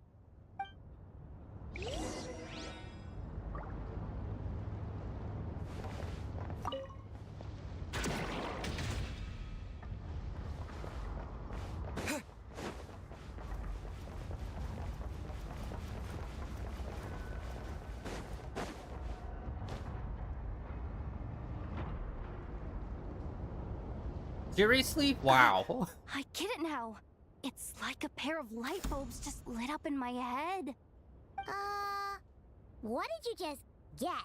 Seriously? Wow. I get it now. It's like a pair of light bulbs just lit up in my head. What did you just get?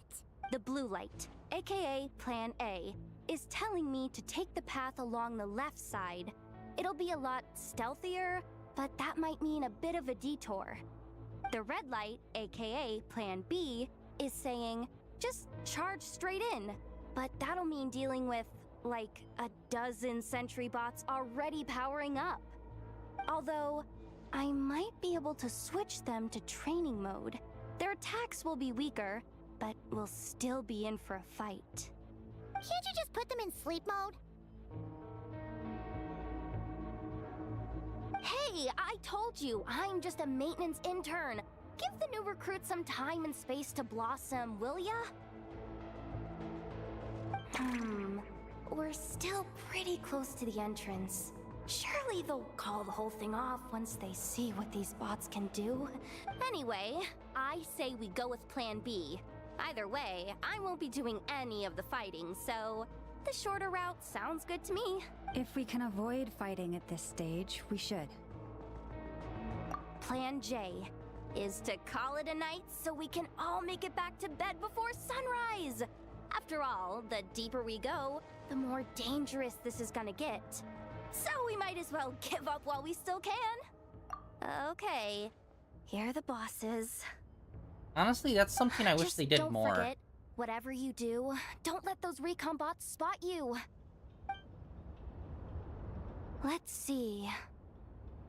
The blue light, aka Plan A, is telling me to take the path along the left side. It'll be a lot stealthier, but that might mean a bit of a detour. The red light, aka Plan B, is saying, just charge straight in. But that'll mean dealing with, like, a dozen sentry bots already powering up. Although, I might be able to switch them to training mode. Their attacks will be weaker, but we'll still be in for a fight. Can't you just put them in sleep mode? Hey, I told you, I'm just a maintenance intern. Give the new recruit some time and space to blossom, will ya? We're still pretty close to the entrance. Surely they'll call the whole thing off once they see what these bots can do. Anyway, I say we go with Plan B. Either way, I won't be doing any of the fighting, so the shorter route sounds good to me. If we can avoid fighting at this stage, we should. Plan J is to call it a night so we can all make it back to bed before sunrise. After all, the deeper we go, the more dangerous this is gonna get. So we might as well give up while we still can. Okay, here are the bosses. Honestly, that's something I wish Just they did don't more. forget, whatever you do, don't let those recon bots spot you. Let's see.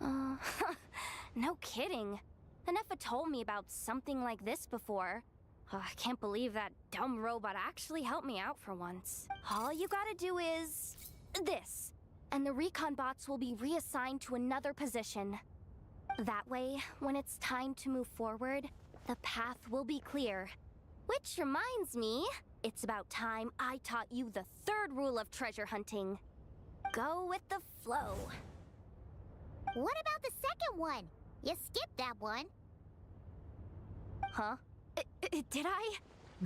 No kidding. Nefa told me about something like this before. I can't believe that dumb robot actually helped me out for once. All you gotta do is this, and the recon bots will be reassigned to another position. That way, when it's time to move forward, the path will be clear. Which reminds me, it's about time I taught you the third rule of treasure hunting. Go with the flow. What about the second one? You skipped that one. Huh? Did I?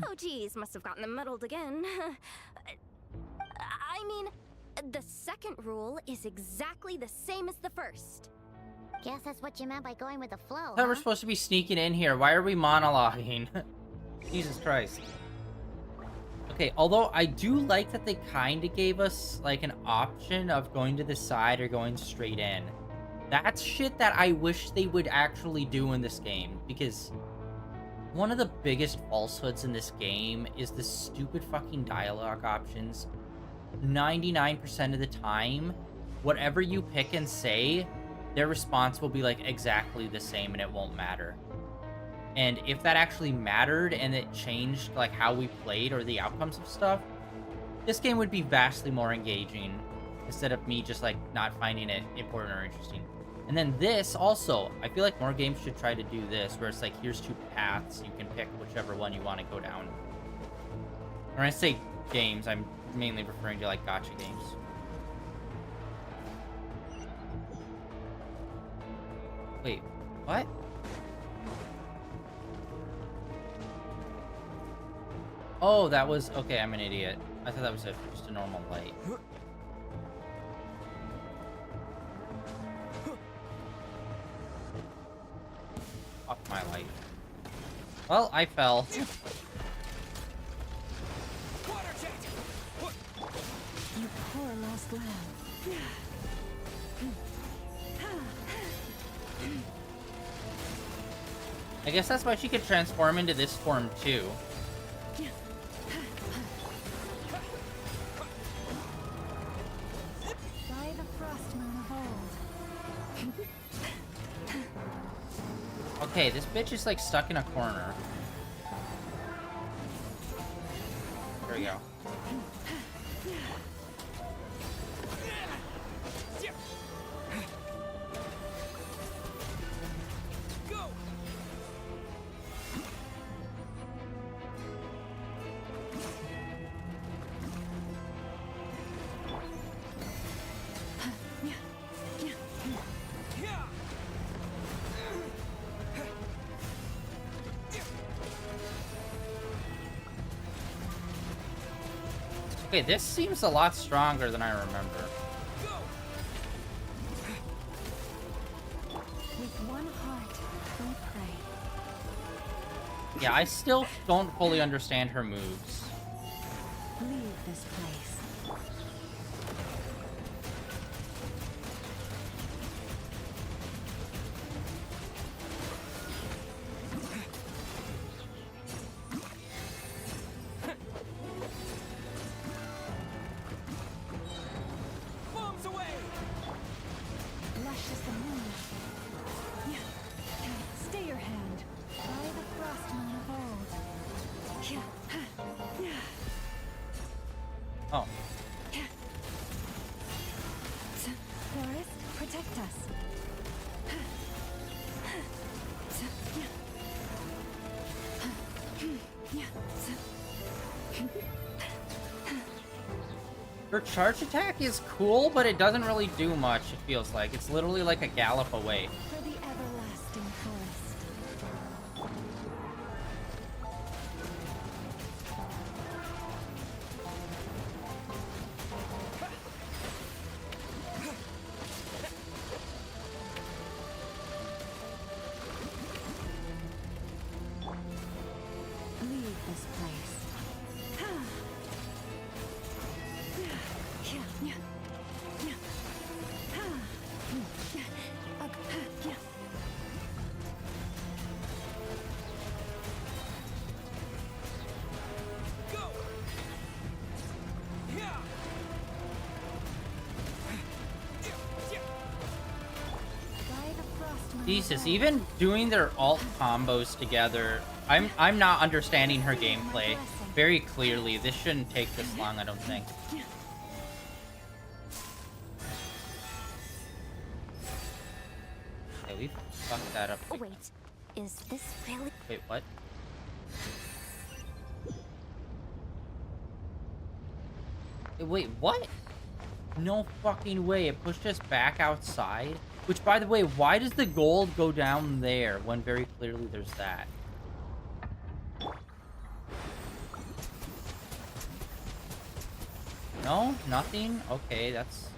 Oh geez, must have gotten them muddled again. I mean, the second rule is exactly the same as the first. Guess that's what you meant by going with the flow, I thought we're supposed to be sneaking in here. Why are we monologuing? Jesus Christ. Okay, although I do like that they kind of gave us, like, an option of going to the side or going straight in. That's shit that I wish they would actually do in this game, because one of the biggest falsehoods in this game is the stupid fucking dialogue options. 99% of the time, whatever you pick and say, their response will be, like, exactly the same and it won't matter. And if that actually mattered and it changed, like, how we played or the outcomes of stuff, this game would be vastly more engaging instead of me just, like, not finding it important or interesting. And then this also, I feel like more games should try to do this, where it's like, here's two paths, you can pick whichever one you want to go down. When I say games, I'm mainly referring to, like, gacha games. Wait, what? Oh, that was... Okay, I'm an idiot. I thought that was just a normal light. Fuck my light. Well, I fell. You poor lost lamb. I guess that's why she could transform into this form, too. By the frost moon of old. Okay, this bitch is, like, stuck in a corner. There we go. Okay, this seems a lot stronger than I remember. Yeah, I still don't fully understand her moves. Leave this place. Bombs away! Luscious moon. Stay your hand. By the frost moon of old. Oh. Forest, protect us. Her charge attack is cool, but it doesn't really do much, it feels like. It's literally like a gallop away. For the everlasting forest. Leave this place. Go! Yeah! By the frost moon of Jesus, old. even doing their alt combos together, I'm not understanding her gameplay very clearly. This shouldn't take this long, I don't think. Okay, we fucked that up. Wait, is this really? Wait, what? Wait, what? No fucking way. It pushed us back outside. Which, by the way, why does the gold go down there when very clearly there's that? No? Nothing? Okay, that's...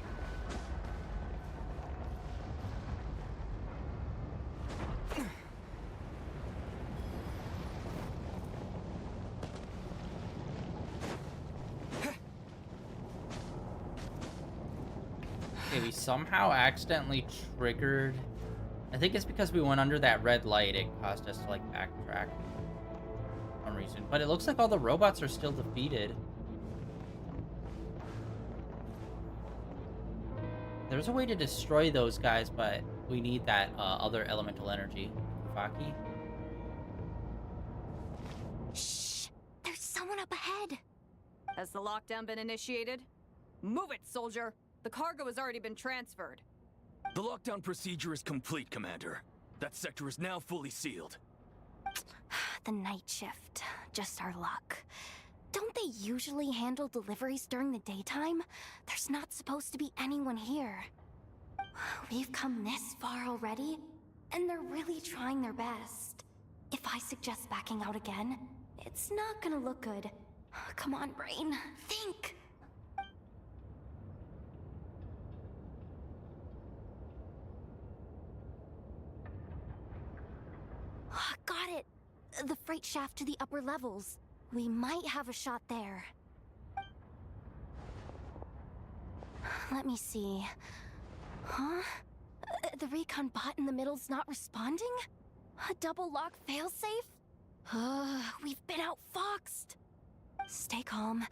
Okay, we somehow accidentally triggered... I think it's because we went under that red light. It caused us to, like, backtrack for some reason. But it looks like all the robots are still defeated. There's a way to destroy those guys, but we need that other elemental energy. Faki? Shh! There's someone up ahead! Has the lockdown been initiated? Move it, soldier! The cargo has already been transferred. The lockdown procedure is complete, Commander. That sector is now fully sealed. The night shift. Just our luck. Don't they usually handle deliveries during the daytime? There's not supposed to be anyone here. We've come this far already, and they're really trying their best. If I suggest backing out again, it's not gonna look good. Come on, brain. Think! Got it! The freight shaft to the upper levels. We might have a shot there. Let me see. Huh? The recon bot in the middle's not responding? A double lock failsafe? We've been outfoxed. Stay calm.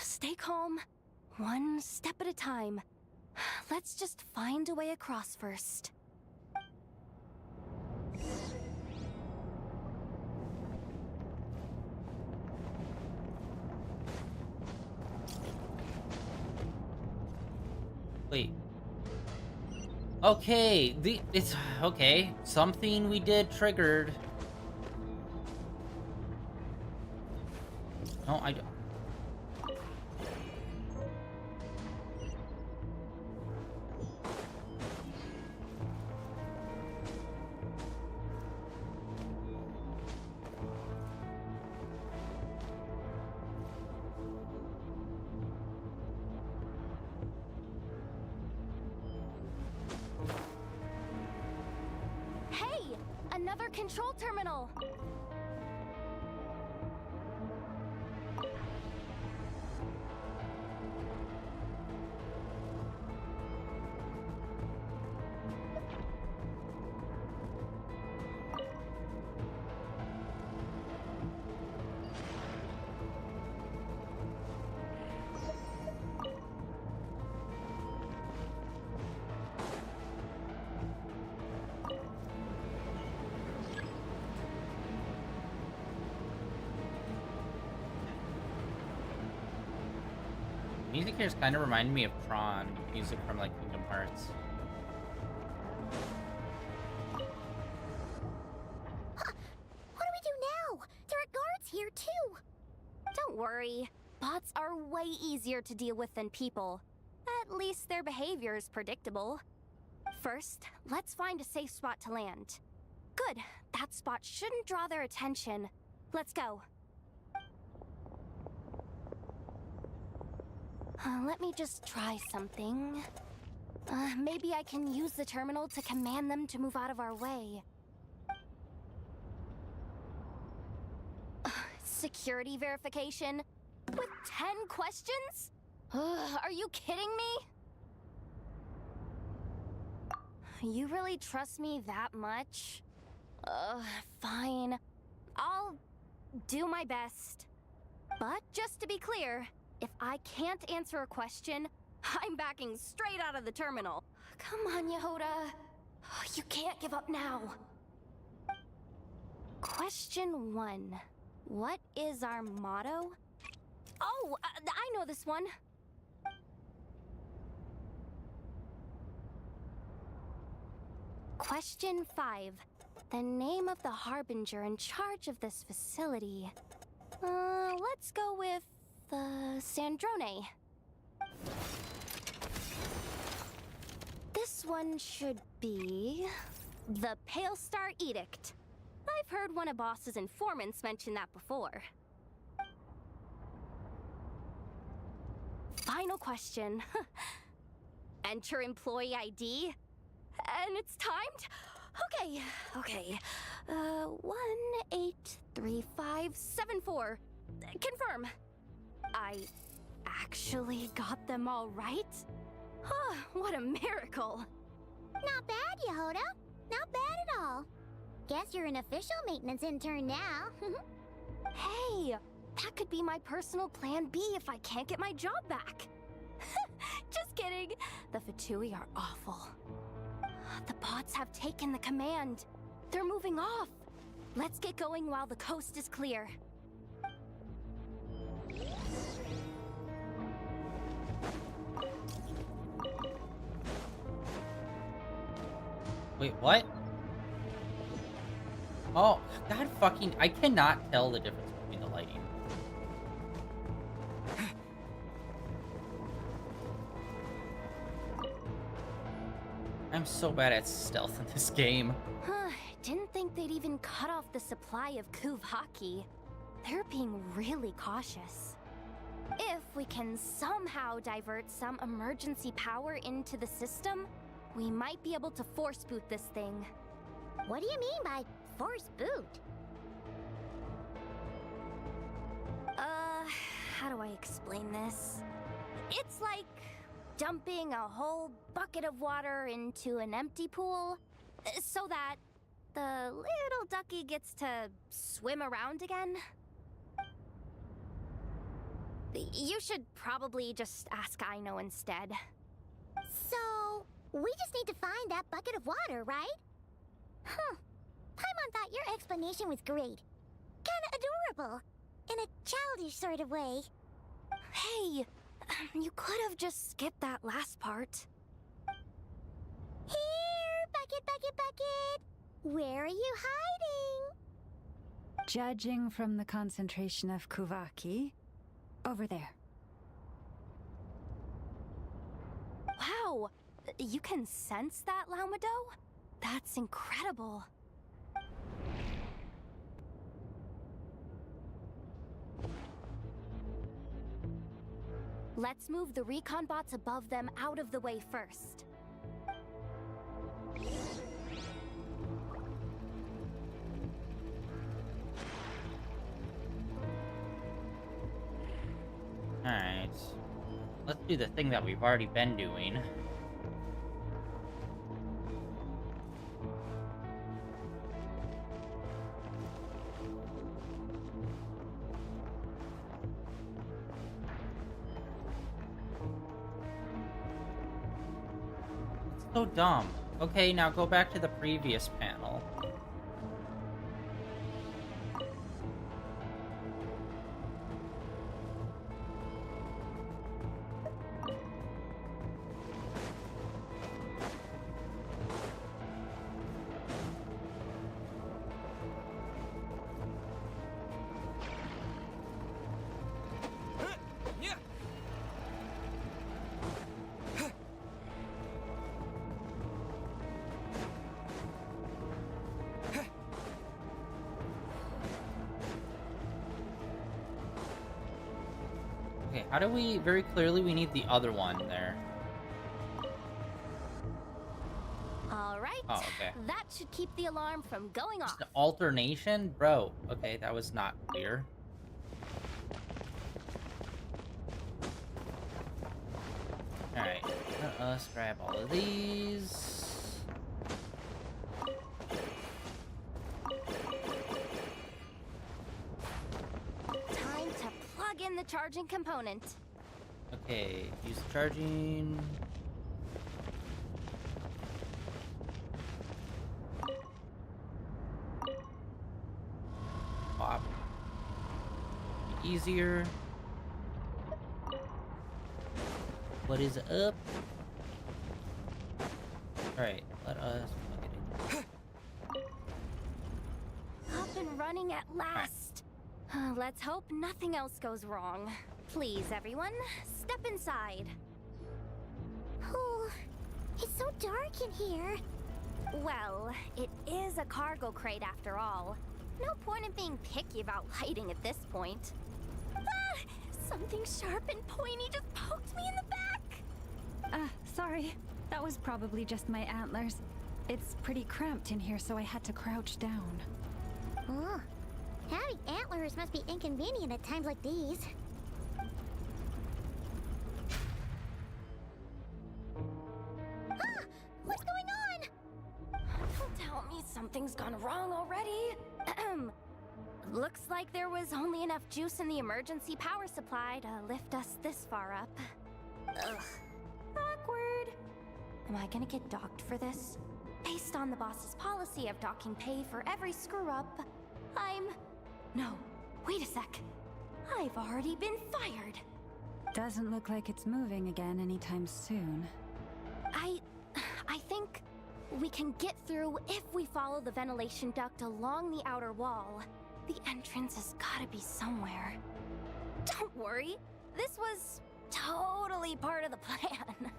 Stay calm. One step at a time. Let's just find a way across first. Wait. Okay, it's okay. Something we did triggered. No, I don't. Hey! Another control terminal! Music here is kind of reminding me of Tron music from like Kingdom Hearts. Huh. What do we do now? There are guards here too. Don't worry. Bots are way easier to deal with than people. At least their behavior is predictable. First, let's find a safe spot to land. Good. That spot shouldn't draw their attention. Let's go. Let me just try something. Maybe I can use the terminal to command them to move out of our way. Security verification? With 10 questions? Are you kidding me? You really trust me that much? Fine. I'll do my best. But just to be clear, if I can't answer a question, I'm backing straight out of the terminal. Come on, Yehoda. You can't give up now. Question 1. What is our motto? Oh, I know this one. Question 5. The name of the Harbinger in charge of this facility. Let's go with, Sandrone. This one should be... the Pale Star Edict. I've heard one of Boss's informants mention that before. Final question. Enter employee ID. And it's timed? Okay. 183574. Confirm. I actually got them all right? Huh, what a miracle. Not bad, Yehoda. Not bad at all. Guess you're an official maintenance intern now. Hey, that could be my personal plan B if I can't get my job back. Just kidding. The Fatui are awful. The bots have taken the command. They're moving off. Let's get going while the coast is clear. Wait, what? Oh, god fucking... I cannot tell the difference between the lighting. I'm so bad at stealth in this game. Didn't think they'd even cut off the supply of Kuvaki. They're being really cautious. If we can somehow divert some emergency power into the system, we might be able to force boot this thing. What do you mean by force boot? How do I explain this? It's like dumping a whole bucket of water into an empty pool, so that the little ducky gets to swim around again. You should probably just ask Aino instead. So, we just need to find that bucket of water, right? Huh. Paimon thought your explanation was great. Kinda adorable. In a childish sort of way. Hey, you could have just skipped that last part. Here, bucket, bucket, bucket! Where are you hiding? Judging from the concentration of Kuvaki, over there. Wow, you can sense that, Laumado? That's incredible. Let's move the recon bots above them out of the way first. Alright. Let's do the thing that we've already been doing. It's so dumb. Okay, now go back to the previous panel. Okay, how do we... Very clearly, we need the other one there. All right. Oh, okay. That should keep the alarm from going off. Just an alternation? Bro, okay, that was not clear. Alright, let us grab all of these. Time to plug in the charging component. Okay, use the charging. Pop. Easier. What is up? Alright, let us plug it in. Up and running at last. Let's hope nothing else goes wrong. Please, everyone, step inside. Oh, it's so dark in here. Well, it is a cargo crate after all. No point in being picky about lighting at this point. Ah! Something sharp and pointy just poked me in the back! Sorry. That was probably just my antlers. It's pretty cramped in here, so I had to crouch down. Oh, having antlers must be inconvenient at times like these. Ah! What's going on? Don't tell me something's gone wrong already. Looks like there was only enough juice in the emergency power supply to lift us this far up. Ugh. Awkward. Am I gonna get docked for this? Based on the boss's policy of docking pay for every screw-up, No, wait a sec. I've already been fired. Doesn't look like it's moving again anytime soon. I think we can get through if we follow the ventilation duct along the outer wall. The entrance has gotta be somewhere. Don't worry, this was totally part of the plan.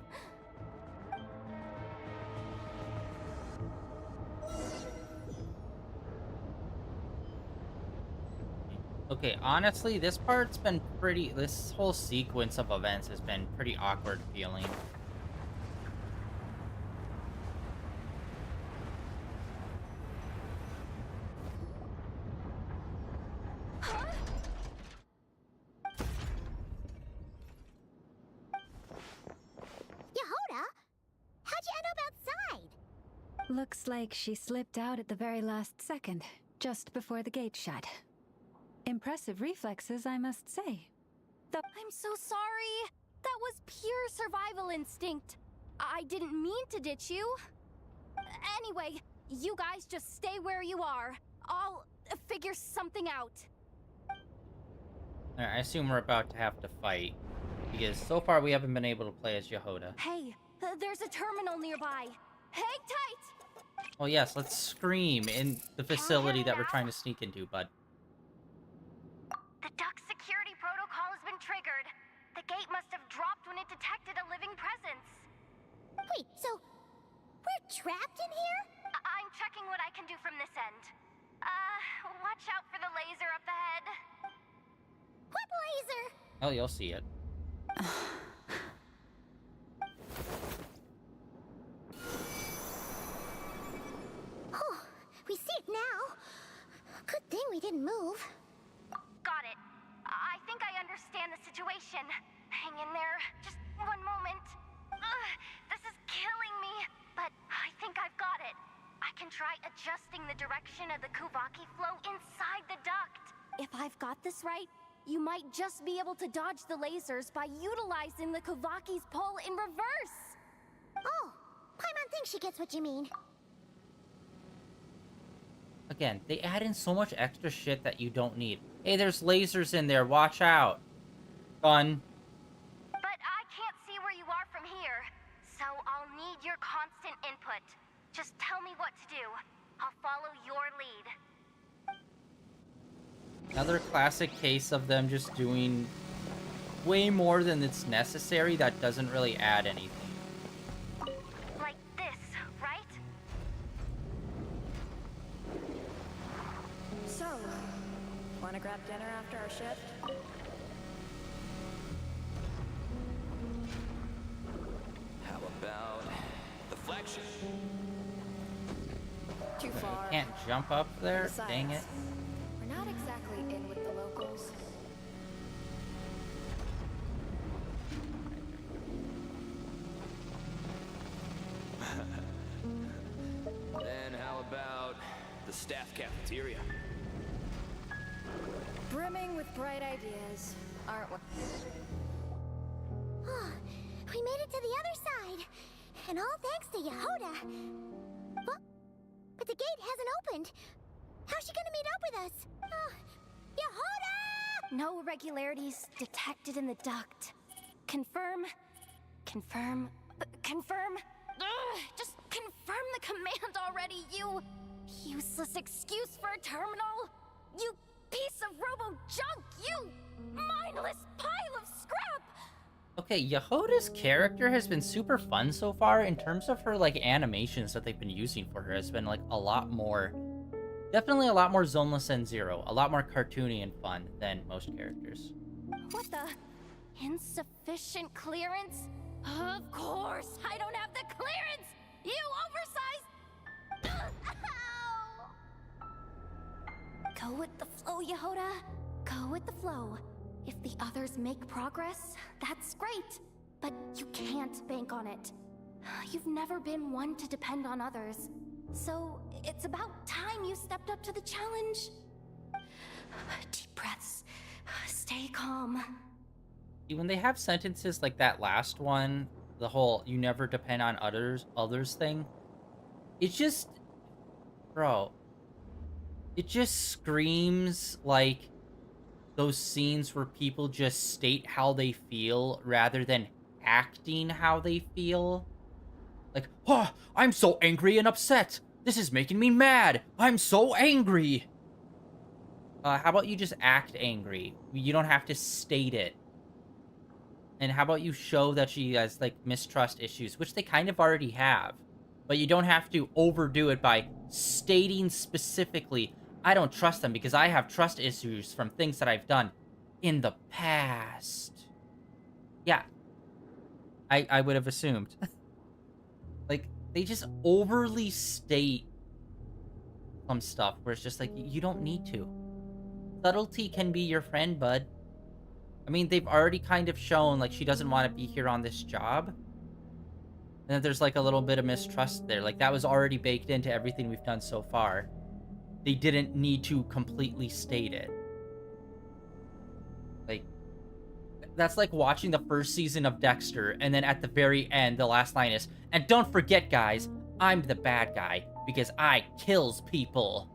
Okay, honestly, this part's been pretty... This whole sequence of events has been pretty awkward feeling. Yehoda, how'd you end up outside? Looks like she slipped out at the very last second, just before the gate shut. Impressive reflexes, I must say. I'm so sorry. That was pure survival instinct. I didn't mean to ditch you. Anyway, you guys just stay where you are. I'll figure something out. I assume we're about to have to fight, because so far we haven't been able to play as Yehoda. Hey, there's a terminal nearby. Hang tight! Oh yes, let's scream in the facility that we're trying to sneak into, bud. The duct security protocol has been triggered. The gate must have dropped when it detected a living presence. Wait, so we're trapped in here? I'm checking what I can do from this end. Watch out for the laser up ahead. What laser? Oh, you'll see it. Oh, we see it now. Good thing we didn't move. Got it. I think I understand the situation. Hang in there. Just one moment. This is killing me, but I think I've got it. I can try adjusting the direction of the Kuvaki flow inside the duct. If I've got this right, you might just be able to dodge the lasers by utilizing the Kuvaki's pull in reverse. Oh, Paimon thinks she gets what you mean. Again, they add in so much extra shit that you don't need. Hey, there's lasers in there. Watch out. Fun. But I can't see where you are from here, so I'll need your constant input. Just tell me what to do. I'll follow your lead. Another classic case of them just doing way more than it's necessary that doesn't really add anything. Like this, right? So, wanna grab dinner after our shift? can't jump up there? Besides, Dang it. we're not exactly in with the locals. Then how about the staff cafeteria? Brimming with bright ideas, aren't we? Oh, we made it to the other side. And all thanks to Yehoda. But the gate hasn't opened. How's she gonna meet up with us? Yehoda! No irregularities detected in the duct. Confirm. Confirm. Confirm. Ugh, just confirm the command already, you useless excuse for a terminal. You piece of robo-junk, you mindless pile of scrap! Okay, Yehoda's character has been super fun so far. In terms of her, like, animations that they've been using for her has been, like, a lot more... Definitely a lot more Zoneless and Zero. A lot more cartoony and fun than most characters. What the? Insufficient clearance? Of course, I don't have the clearance! You oversized... Ow! Go with the flow, Yehoda. Go with the flow. If the others make progress, that's great. But you can't bank on it. You've never been one to depend on others. So it's about time you stepped up to the challenge. Deep breaths. Stay calm. When they have sentences like that last one, the whole "you never depend on others" thing, it's just, bro, it just screams like those scenes where people just state how they feel rather than acting how they feel. Like, oh, I'm so angry and upset. This is making me mad. I'm so angry. How about you just act angry? You don't have to state it. And how about you show that she has, like, mistrust issues, which they kind of already have. But you don't have to overdo it by stating specifically, I don't trust them because I have trust issues from things that I've done in the past. Yeah. I would have assumed. Like, they just overly state some stuff where it's just like, you don't need to. Subtlety can be your friend, bud. I mean, they've already kind of shown, like, she doesn't want to be here on this job. And then there's, like, a little bit of mistrust there. Like, that was already baked into everything we've done so far. They didn't need to completely state it. Like, that's like watching the first season of Dexter, and then at the very end, the last line is, and don't forget, guys, I'm the bad guy, because I kills people.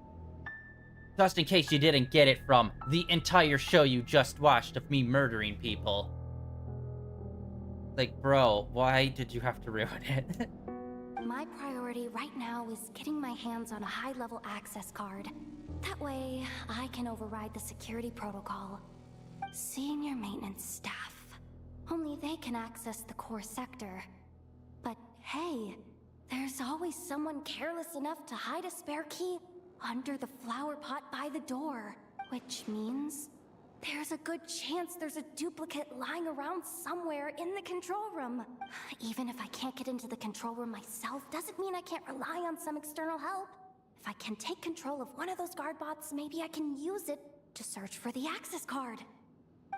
Just in case you didn't get it from the entire show you just watched of me murdering people. Like, bro, why did you have to ruin it? My priority right now is getting my hands on a high-level access card. That way, I can override the security protocol. Senior maintenance staff. Only they can access the core sector. But hey, there's always someone careless enough to hide a spare key under the flower pot by the door. Which means there's a good chance there's a duplicate lying around somewhere in the control room. Even if I can't get into the control room myself, doesn't mean I can't rely on some external help. If I can take control of one of those guard bots, maybe I can use it to search for the access card.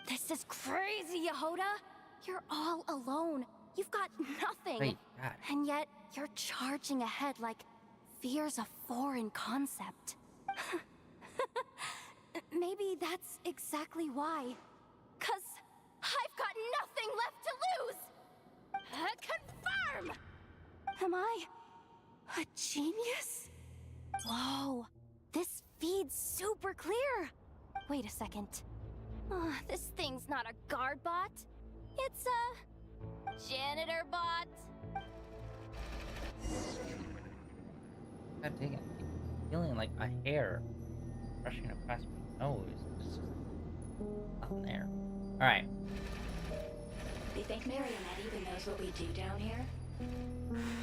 This is crazy, Yehoda! You're all alone. You've got nothing. Wait, God. And yet, you're charging ahead like fear's a foreign concept. Maybe that's exactly why. 'Cause I've got nothing left to lose! Confirm! Am I a genius? Whoa, this feed's super clear. Wait a second. This thing's not a guard bot. It's a janitor bot. God dang it. I keep feeling like a hair brushing across my nose. There's just nothing there. Alright. Do you think Marionette even knows what we do down here?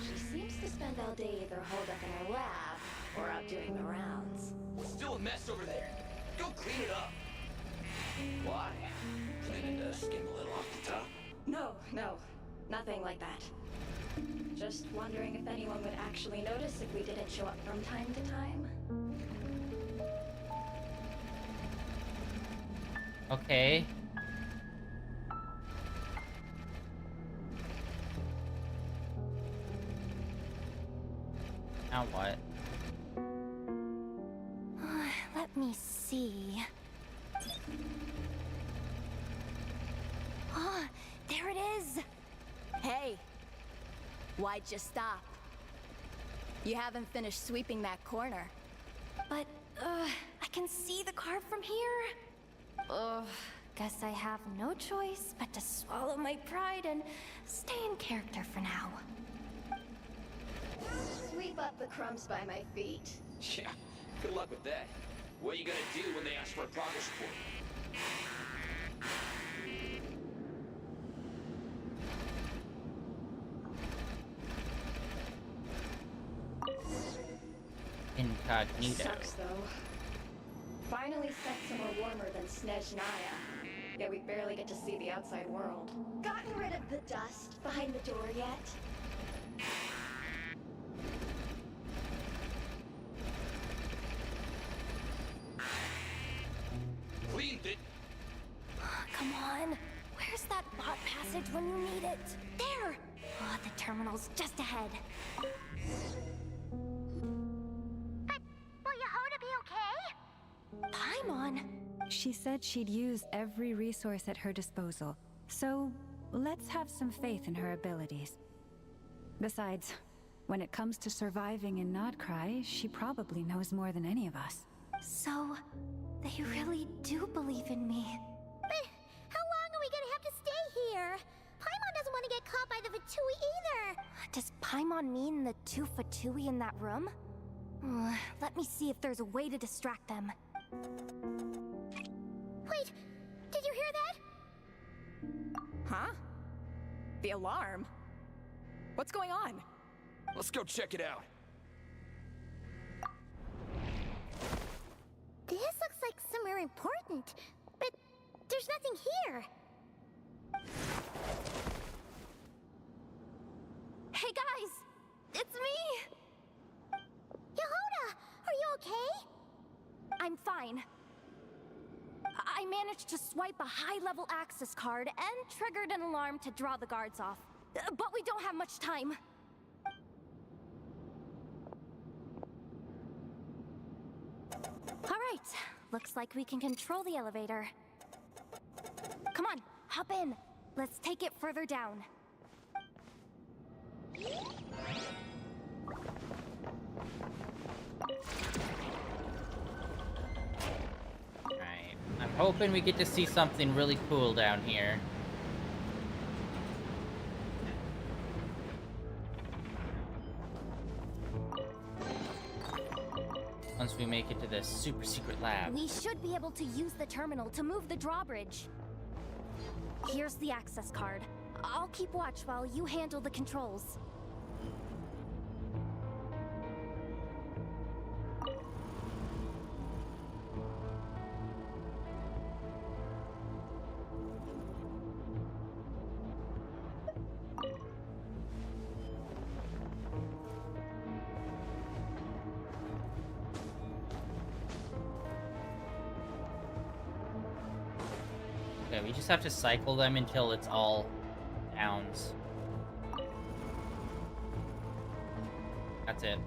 She seems to spend all day either holed up in her lab or out doing the rounds. It's still a mess over there. Go clean it up. Why? Planning to skim a little off the top? No, nothing like that. Just wondering if anyone would actually notice if we didn't show up from time to time. Okay. Now what? Let me see. Oh, there it is! Hey! Why'd you stop? You haven't finished sweeping that corner. But, I can see the card from here. Guess I have no choice but to swallow my pride and stay in character for now. Sweep up the crumbs by my feet. Yeah, good luck with that. What are you gonna do when they ask for a progress report? Incognito. Sucks though. Finally sent somewhere warmer than Snezhnaya. Yet we barely get to see the outside world. Gotten rid of the dust behind the door yet? Cleaned it. Come on. Where's that bot passage when you need it? There! Oh, the terminal's just ahead. But will Yehoda be okay? Paimon! She said she'd use every resource at her disposal, so let's have some faith in her abilities. Besides, when it comes to surviving in Nodcry, she probably knows more than any of us. So, they really do believe in me. But how long are we gonna have to stay here? Paimon doesn't want to get caught by the Fatui either. Does Paimon mean the two Fatui in that room? Let me see if there's a way to distract them. Wait, did you hear that? Huh? The alarm? What's going on? Let's go check it out. This looks like somewhere important, but there's nothing here. Hey guys! It's me! Yehoda, are you okay? I'm fine. I managed to swipe a high-level access card and triggered an alarm to draw the guards off. But we don't have much time. All right, looks like we can control the elevator. Come on, hop in. Let's take it further down. Alright. I'm hoping we get to see something really cool down here. Once we make it to the super secret lab. We should be able to use the terminal to move the drawbridge. Here's the access card. I'll keep watch while you handle the controls. Okay, we just have to cycle them until it's all downs. That's it.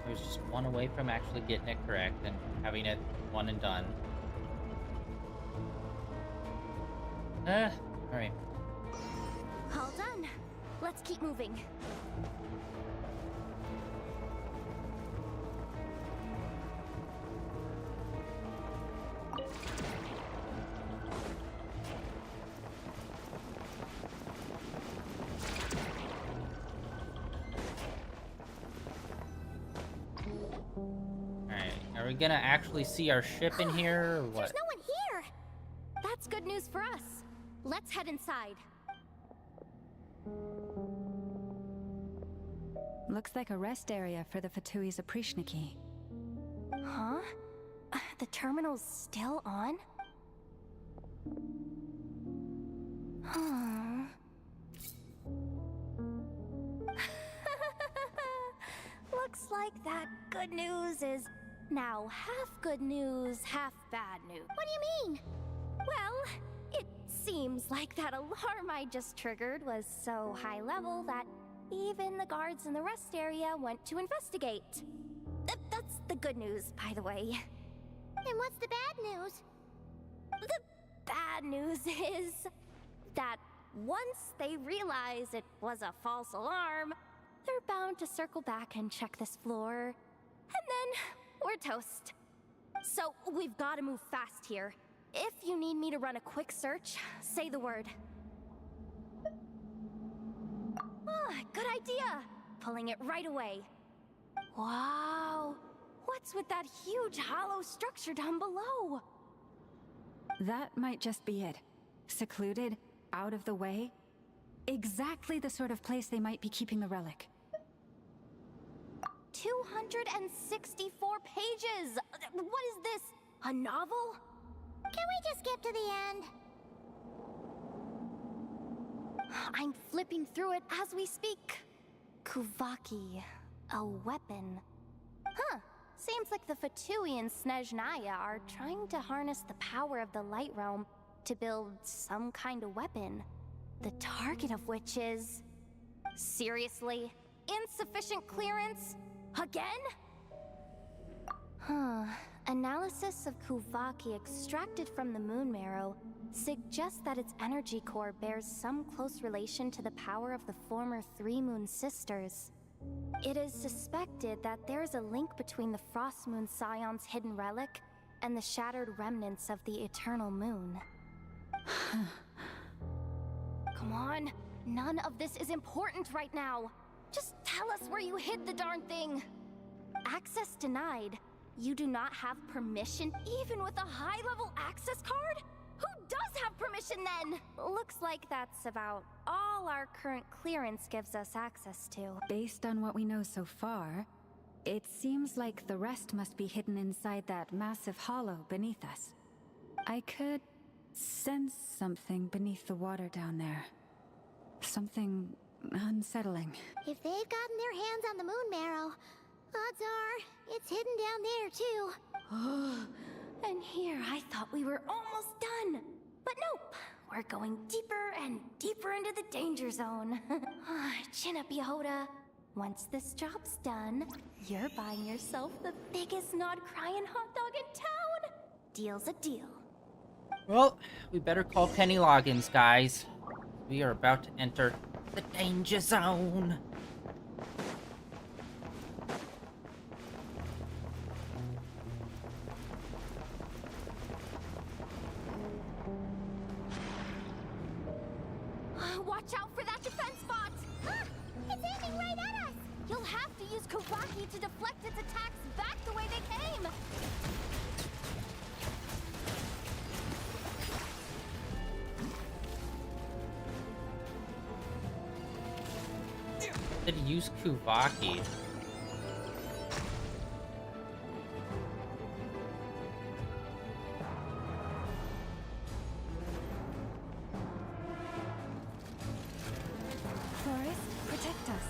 I was just one away from actually getting it correct and having it one and done. Alright. All done. Let's keep moving. Alright, are we gonna actually see our ship in here, or what? There's no one here! That's good news for us. Let's head inside. Looks like a rest area for the Fatui's Oprishniki. Huh? The terminal's still on? Huh. Looks like that good news is Now, half good news, half bad news. What do you mean? Well, it seems like that alarm I just triggered was so high level that even the guards in the rest area went to investigate. That's the good news, by the way. And what's the bad news? The bad news is that once they realize it was a false alarm, they're bound to circle back and check this floor, and then we're toast. So we've got to move fast here. If you need me to run a quick search, say the word. Ah, good idea. Pulling it right away. Wow. What's with that huge hollow structure down below? That might just be it. Secluded, out of the way. Exactly the sort of place they might be keeping the relic. 264 pages! What is this? A novel? Can we just skip to the end? I'm flipping through it as we speak. Kuvaki, a weapon. Huh. Seems like the Fatui and Snezhnaya are trying to harness the power of the Light Realm to build some kind of weapon. The target of which is... Seriously? Insufficient clearance? Again? Huh. Analysis of Kuvaki extracted from the moon marrow suggests that its energy core bears some close relation to the power of the former Three Moon Sisters. It is suspected that there is a link between the Frost Moon Scion's hidden relic and the shattered remnants of the Eternal Moon. Come on, none of this is important right now. Just tell us where you hid the darn thing. Access denied. You do not have permission even with a high-level access card? Who does have permission then? Looks like that's about all our current clearance gives us access to. Based on what we know so far, it seems like the rest must be hidden inside that massive hollow beneath us. I could sense something beneath the water down there. Something unsettling. If they've gotten their hands on the moon marrow, odds are it's hidden down there too. And here I thought we were almost done. But nope, we're going deeper and deeper into the danger zone. Chin up, Yehoda. Once this job's done, you're buying yourself the biggest nod-crying hot dog in town. Deal's a deal. Well, we better call Kenny Loggins, guys. We are about to enter the danger zone. Watch out for that defense bot! It's aiming right at us! You'll have to use Kuvaki to deflect its attacks back the way they came! Did he use Kuvaki? Forest, protect us.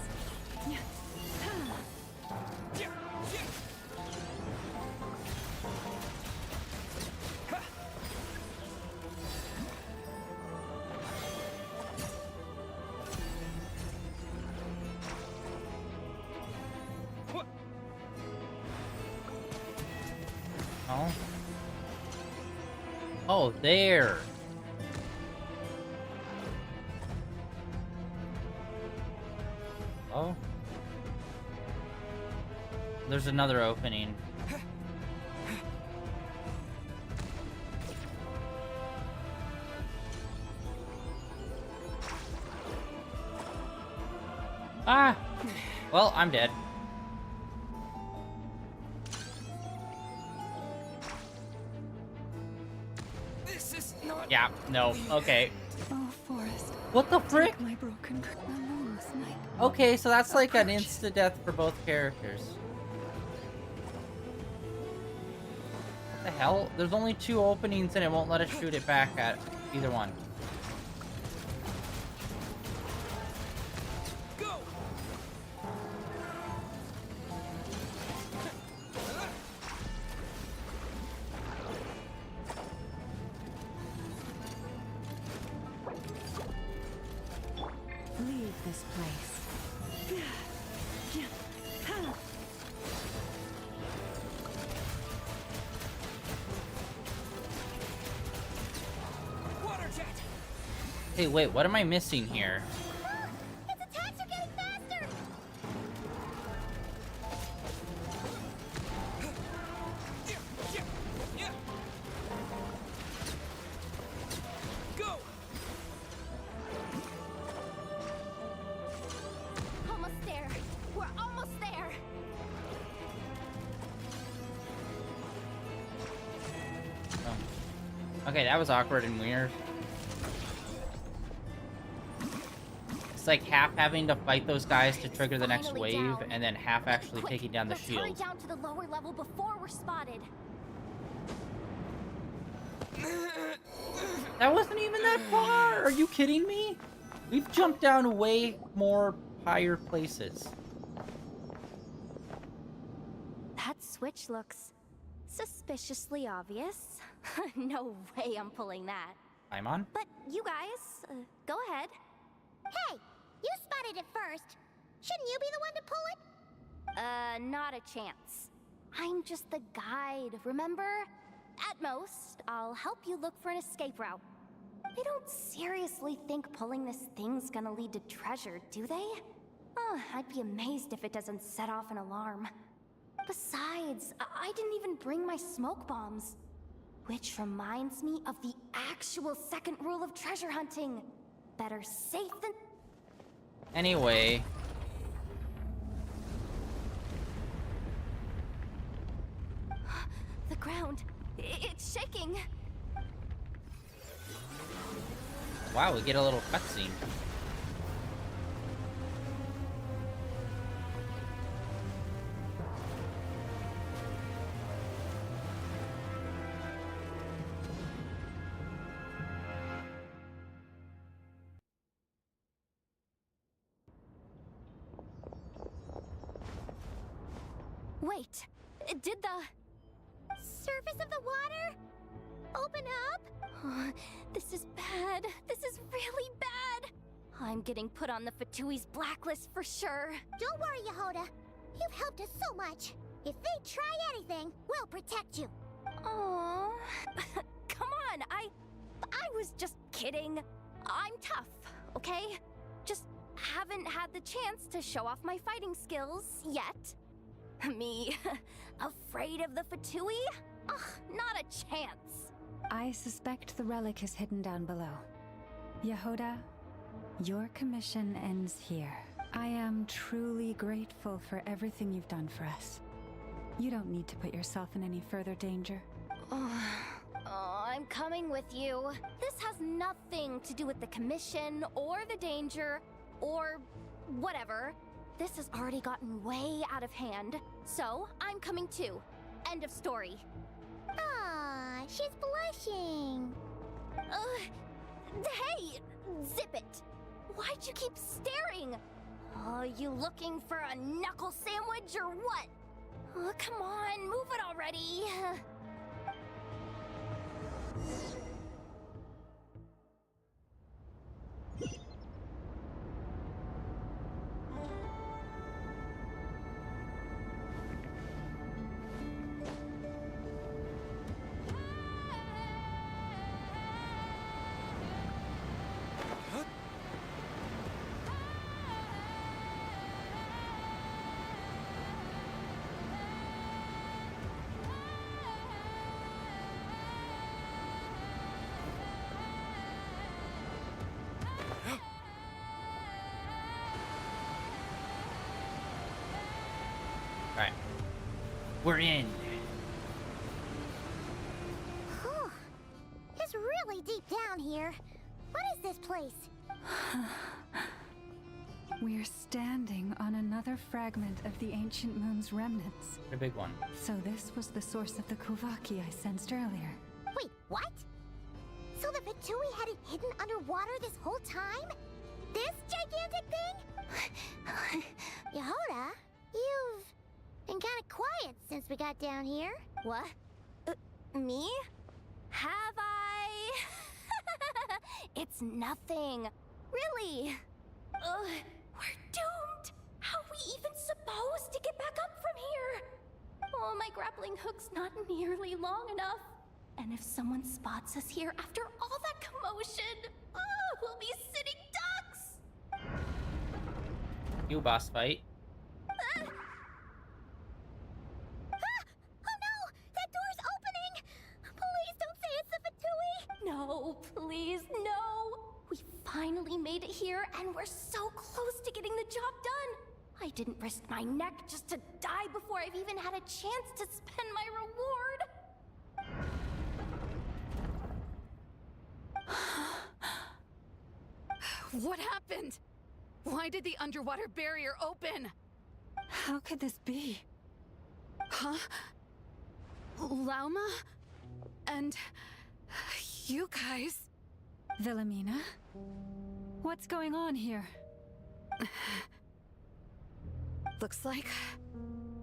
Oh. Oh, there. Oh. There's another opening. Ah! Well, I'm dead. This is not... Yeah, no, okay. Oh, Forest. What the frick? Take my broken alone this night. Okay, so that's like an insta-death for both characters. What the hell? There's only 2 openings and it won't let us shoot it back at either one. Leave this place. Water jet! Hey, wait, what am I missing here? Its attacks are getting faster! Go! Almost there. We're almost there. Oh. Okay, that was awkward and weird. It's like half having to fight those guys to trigger the next Finally wave, down. and then half actually Quick, taking down the let's hurry shield. down to the lower level before we're spotted. That wasn't even that far! Are you kidding me? We've jumped down way more higher places. That switch looks suspiciously obvious. No way I'm pulling that. I'm on? But you guys, go ahead. Hey, you spotted it first. Shouldn't you be the one to pull it? Not a chance. I'm just the guide, remember? At most, I'll help you look for an escape route. They don't seriously think pulling this thing's gonna lead to treasure, do they? I'd be amazed if it doesn't set off an alarm. Besides, I didn't even bring my smoke bombs. Which reminds me of the actual second rule of treasure hunting. Better safe than... Anyway. The ground, it's shaking. Wow, we get a little cutscene. Wait, did the... Surface of the water? Open up? This is bad. This is really bad. I'm getting put on the Fatui's blacklist for sure. Don't worry, Yehoda. You've helped us so much. If they try anything, we'll protect you. Aww. Come on, I was just kidding. I'm tough, okay? Just haven't had the chance to show off my fighting skills yet. Me, afraid of the Fatui? Ugh, not a chance. I suspect the relic is hidden down below. Yehoda, your commission ends here. I am truly grateful for everything you've done for us. You don't need to put yourself in any further danger. I'm coming with you. This has nothing to do with the commission or the danger or whatever. This has already gotten way out of hand, so I'm coming too. End of story. Ah, she's blushing. Hey, zip it. Why'd you keep staring? Oh, you looking for a knuckle sandwich or what? Oh, come on, move it already. Alright. We're in. Whew. It's really deep down here. What is this place? We're standing on another fragment of the ancient moon's remnants. A big one. So this was the source of the Kuvaki I sensed earlier. Wait, what? So the Fatui had it hidden underwater this whole time? This gigantic thing? Yehoda, you've been kind of quiet since we got down here. What? Me? Have I? It's nothing. Really. We're doomed! How are we even supposed to get back up from here? Oh, my grappling hook's not nearly long enough. And if someone spots us here after all that commotion, we'll be sitting ducks! You boss fight. Oh no! That door's opening! Please don't say it's the Fatui! No, please, no! We finally made it here, and we're so close to getting the job done! I didn't risk my neck just to die before I've even had a chance to spend my reward! What happened? Why did the underwater barrier open? How could this be? Huh? Lauma? And you guys? Wilhelmina? What's going on here? Looks like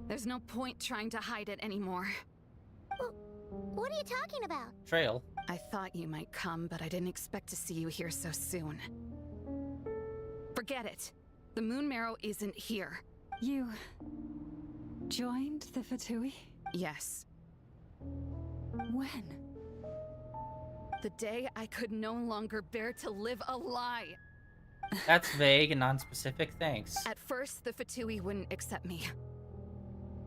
there's no point trying to hide it anymore. What are you talking about? Trail. I thought you might come, but I didn't expect to see you here so soon. Forget it. The Moon Marrow isn't here. You joined the Fatui? Yes. When? The day I could no longer bear to live a lie. That's vague and non-specific, thanks. At first, the Fatui wouldn't accept me.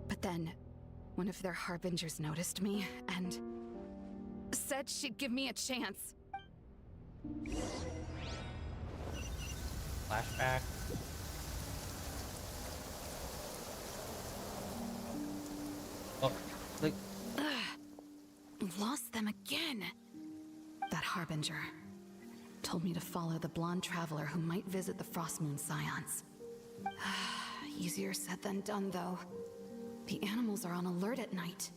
But then, one of their harbingers noticed me and said she'd give me a chance. Flashback. Oh, like... Lost them again. That harbinger told me to follow the blonde traveler who might visit the Frostmoon Scions. Easier said than done, though. The animals are on alert at night.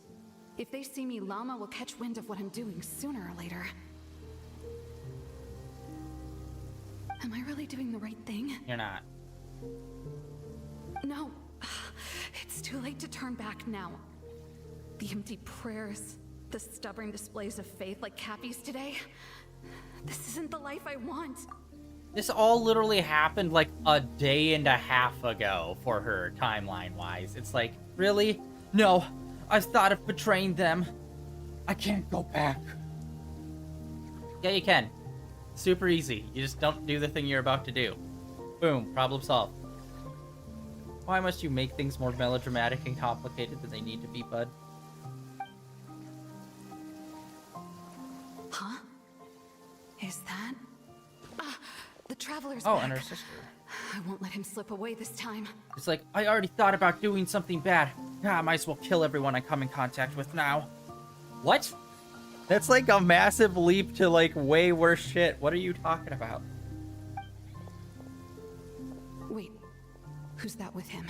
If they see me, Llama will catch wind of what I'm doing sooner or later. Am I really doing the right thing? You're not. No. It's too late to turn back now. The empty prayers, the stubborn displays of faith like Cappy's today. This isn't the life I want. This all literally happened like a day and a half ago for her, timeline-wise. It's like, really? No, I've thought of betraying them. I can't go back. Yeah, you can. Super easy. You just don't do the thing you're about to do. Boom, problem solved. Why must you make things more melodramatic and complicated than they need to be, bud? Huh? Is that... the Traveler's Oh, back. and her sister. I won't let him slip away this time. It's like, I already thought about doing something bad. I might as well kill everyone I come in contact with now. What? That's like a massive leap to like way worse shit. What are you talking about? Wait, who's that with him?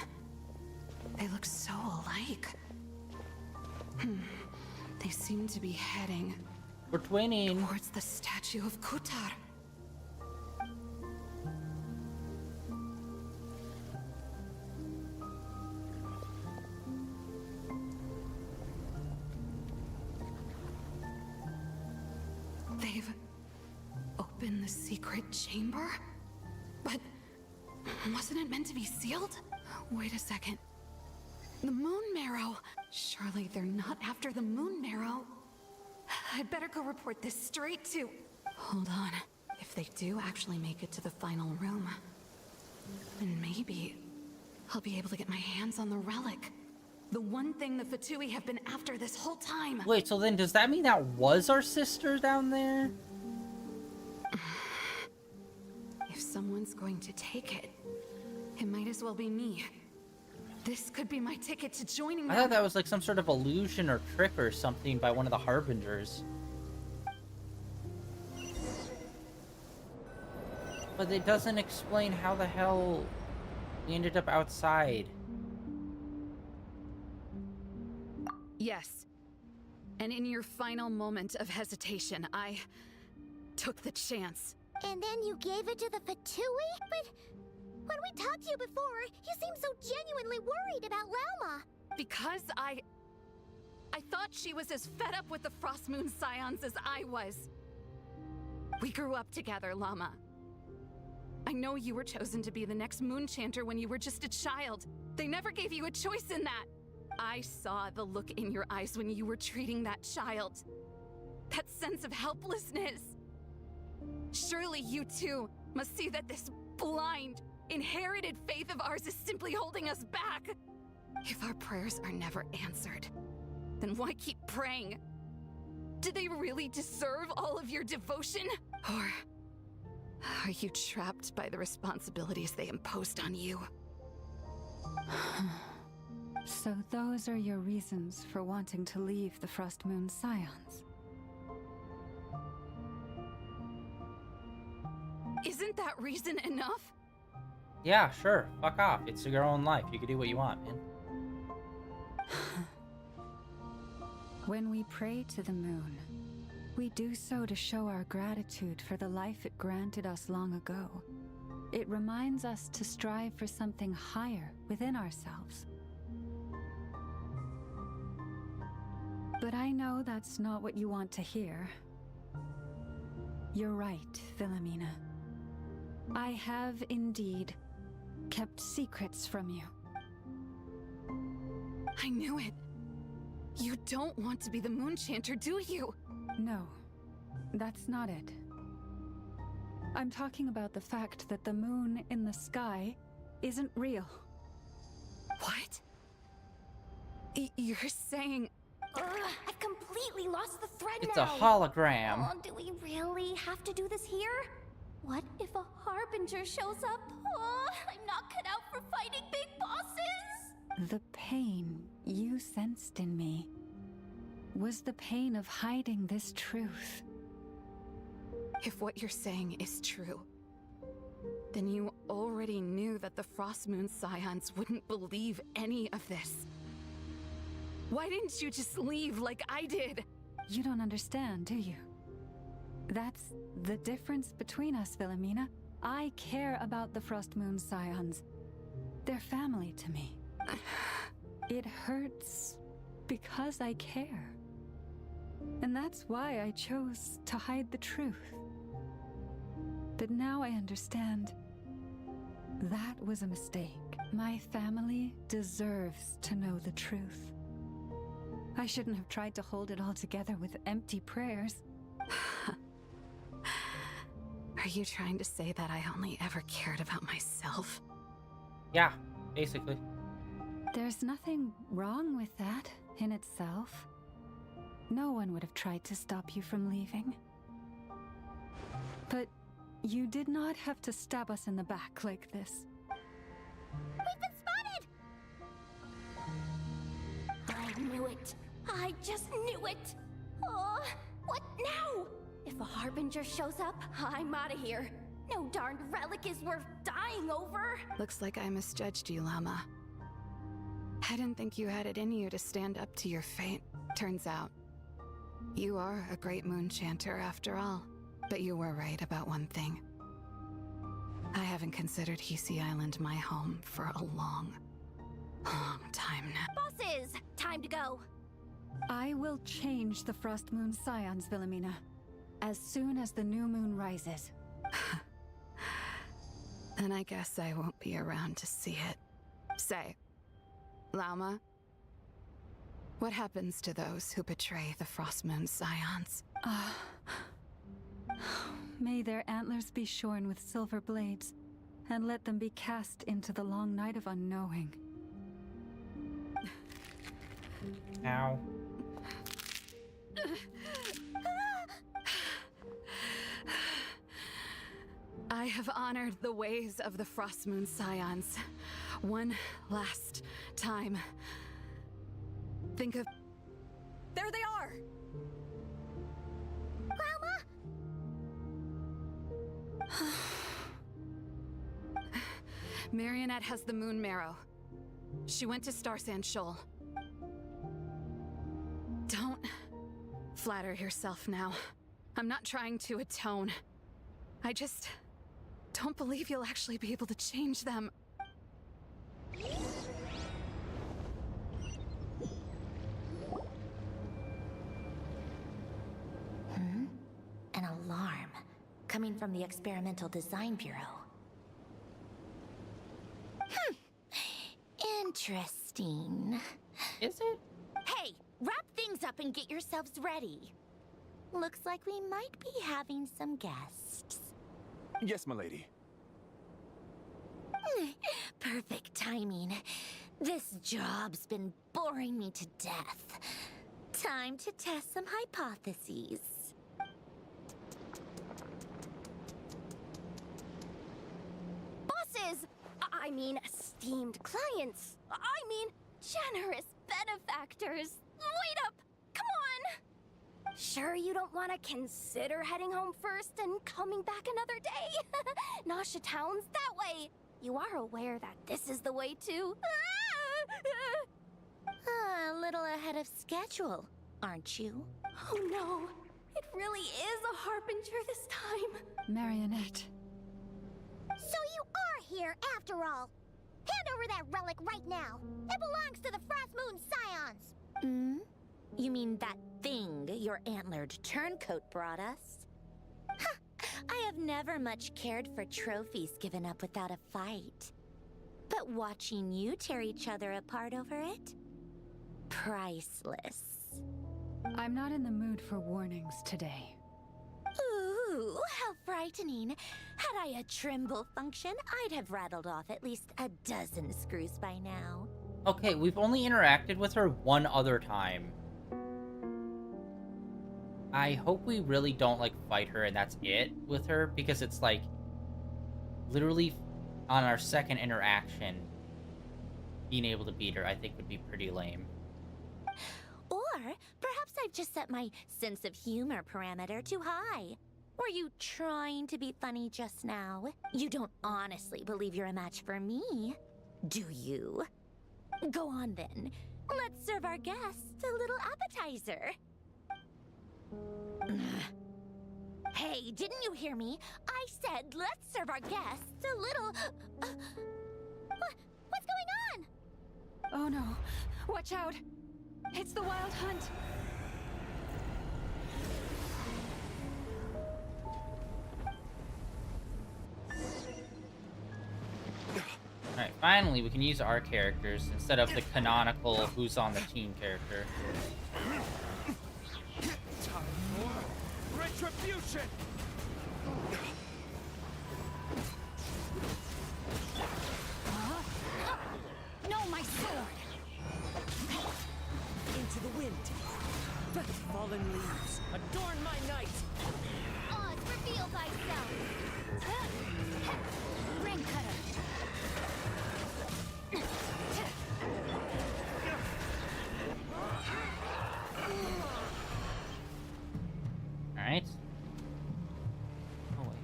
They look so alike. They seem to be heading... We're twinning. Towards the statue of Kutar. They've opened the secret chamber? But wasn't it meant to be sealed? Wait a second. The Moon Marrow! Surely they're not after the Moon Marrow. I'd better go report this straight to... Hold on. If they do actually make it to the final room, then maybe I'll be able to get my hands on the relic. The one thing the Fatui have been after this whole time. Wait, so then does that mean that was our sister down there? If someone's going to take it, it might as well be me. This could be my ticket to joining them. I thought that was like some sort of illusion or trick or something by one of the harbingers. But it doesn't explain how the hell we ended up outside. Yes. And in your final moment of hesitation, I took the chance. And then you gave it to the Fatui? But when we talked to you before, you seemed so genuinely worried about Lauma. Because I thought she was as fed up with the Frostmoon Scions as I was. We grew up together, Llama. I know you were chosen to be the next Moon Chanter when you were just a child. They never gave you a choice in that. I saw the look in your eyes when you were treating that child. That sense of helplessness. Surely you too must see that this blind, inherited faith of ours is simply holding us back. If our prayers are never answered, then why keep praying? Do they really deserve all of your devotion? Or are you trapped by the responsibilities they imposed on you? So those are your reasons for wanting to leave the Frost Moon Scions? Isn't that reason enough? Yeah, sure. Fuck off. It's your own life. You can do what you want, man. When we pray to the moon, we do so to show our gratitude for the life it granted us long ago. It reminds us to strive for something higher within ourselves. But I know that's not what you want to hear. You're right, Philomena. I have indeed kept secrets from you. I knew it. You don't want to be the Moon Chanter, do you? No, that's not it. I'm talking about the fact that the moon in the sky isn't real. What? You're saying... I've completely lost the thread It's now. a hologram. Oh, do we really have to do this here? What if a Harbinger shows up? Oh, I'm not cut out for fighting big bosses! The pain you sensed in me was the pain of hiding this truth. If what you're saying is true, then you already knew that the Frost Moon Scions wouldn't believe any of this. Why didn't you just leave like I did? You don't understand, do you? That's the difference between us, Philomena. I care about the Frost Moon Scions. They're family to me. It hurts because I care. And that's why I chose to hide the truth. But now I understand. That was a mistake. My family deserves to know the truth. I shouldn't have tried to hold it all together with empty prayers. Are you trying to say that I only ever cared about myself? Yeah, basically. There's nothing wrong with that in itself. No one would have tried to stop you from leaving. But you did not have to stab us in the back like this. We've been spotted! I knew it. I just knew it. Oh, what now? If a Harbinger shows up, I'm out of here. No darned relic is worth dying over. Looks like I misjudged you, Llama. I didn't think you had it in you to stand up to your fate. Turns out, you are a great Moon Chanter after all. But you were right about one thing. I haven't considered Hisi Island my home for a long time now. Bosses, time to go. I will change the Frost Moon Scions, Philomena, as soon as the new moon rises. And I guess I won't be around to see it. Say, Llama, what happens to those who betray the Frost Moon Scions? May their antlers be shorn with silver blades, and let them be cast into the long night of unknowing. Ow. I have honored the ways of the Frost Moon Scions one last time. Think of... There they are! Marionette has the Moon Marrow. She went to Star Sand Shoal. Don't flatter yourself now. I'm not trying to atone. I just don't believe you'll actually be able to change them. An alarm coming from the Experimental Design Bureau. Interesting. Is it? Hey, wrap things up and get yourselves ready. Looks like we might be having some guests. Yes, milady. Perfect timing. This job's been boring me to death. Time to test some hypotheses. Bosses! I mean, esteemed clients. I mean, generous benefactors. Wait up! Come on! Sure you don't want to consider heading home first and coming back another day? Nasha Town's that way. You are aware that this is the way too. A little ahead of schedule, aren't you? Oh no, it really is a harbinger this time. Marionette. So you are here after all. Hand over that relic right now. It belongs to the Frost Moon Scions. Hmm? You mean that thing your antlered turncoat brought us? Huh. I have never much cared for trophies given up without a fight. But watching you tear each other apart over it? Priceless. I'm not in the mood for warnings today. Ooh, how frightening. Had I a Trimble function, I'd have rattled off at least a dozen screws by now. Okay, we've only interacted with her one other time. I hope we really don't, like, fight her and that's it with her, because it's, like, literally on our second interaction, being able to beat her, I think would be pretty lame. Or perhaps I've just set my sense of humor parameter too high. Were you trying to be funny just now? You don't honestly believe you're a match for me, do you? Go on then. Let's serve our guests a little appetizer. Hey, didn't you hear me? I said let's serve our guests a little... What's going on? Oh no. Watch out. It's the Wild Hunt. Alright, finally we can use our characters instead of the canonical who's on the team character. Time for retribution! No, my sword! Into the wind. Fallen leaves, adorn my night. Oz, reveal thyself! Ring cutter! Alright. Oh, wait.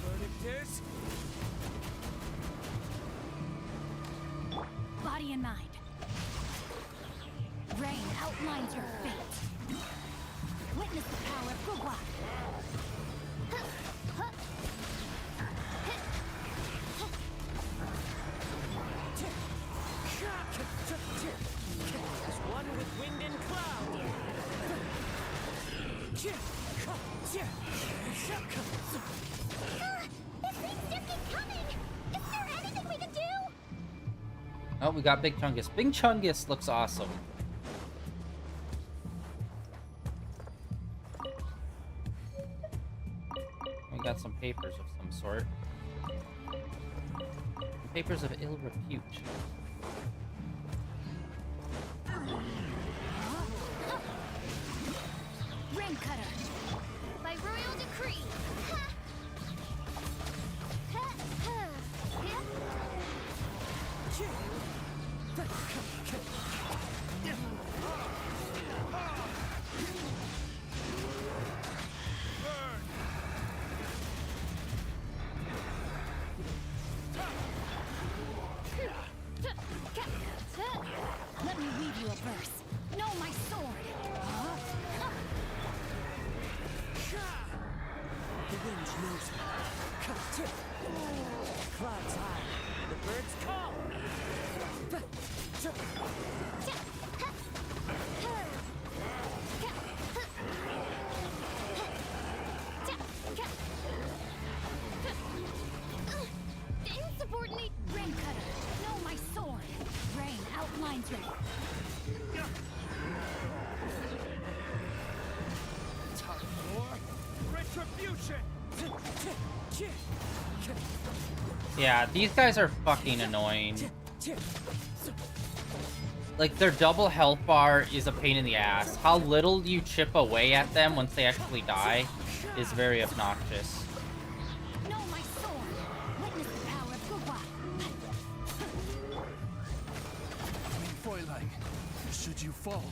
Verdict is... Body and mind. Rain outlines your fate. Witness the power of Gugwa. As one with wind and cloud. This thing's just keep coming! Is there anything we can do? Oh, we got Big Chungus. Big Chungus looks awesome. We got some papers of some sort. Papers of ill repute. Ring cutter. By royal decree. Let me weave you a verse. No, my sword. The wind knows me. Clouds high, the birds call. Yeah, these guys are fucking annoying. Like, their double health bar is a pain in the ass. How little you chip away at them once they actually die is very obnoxious. Know my sword. Witness the power of Gugwa. Fräulein, should you fall,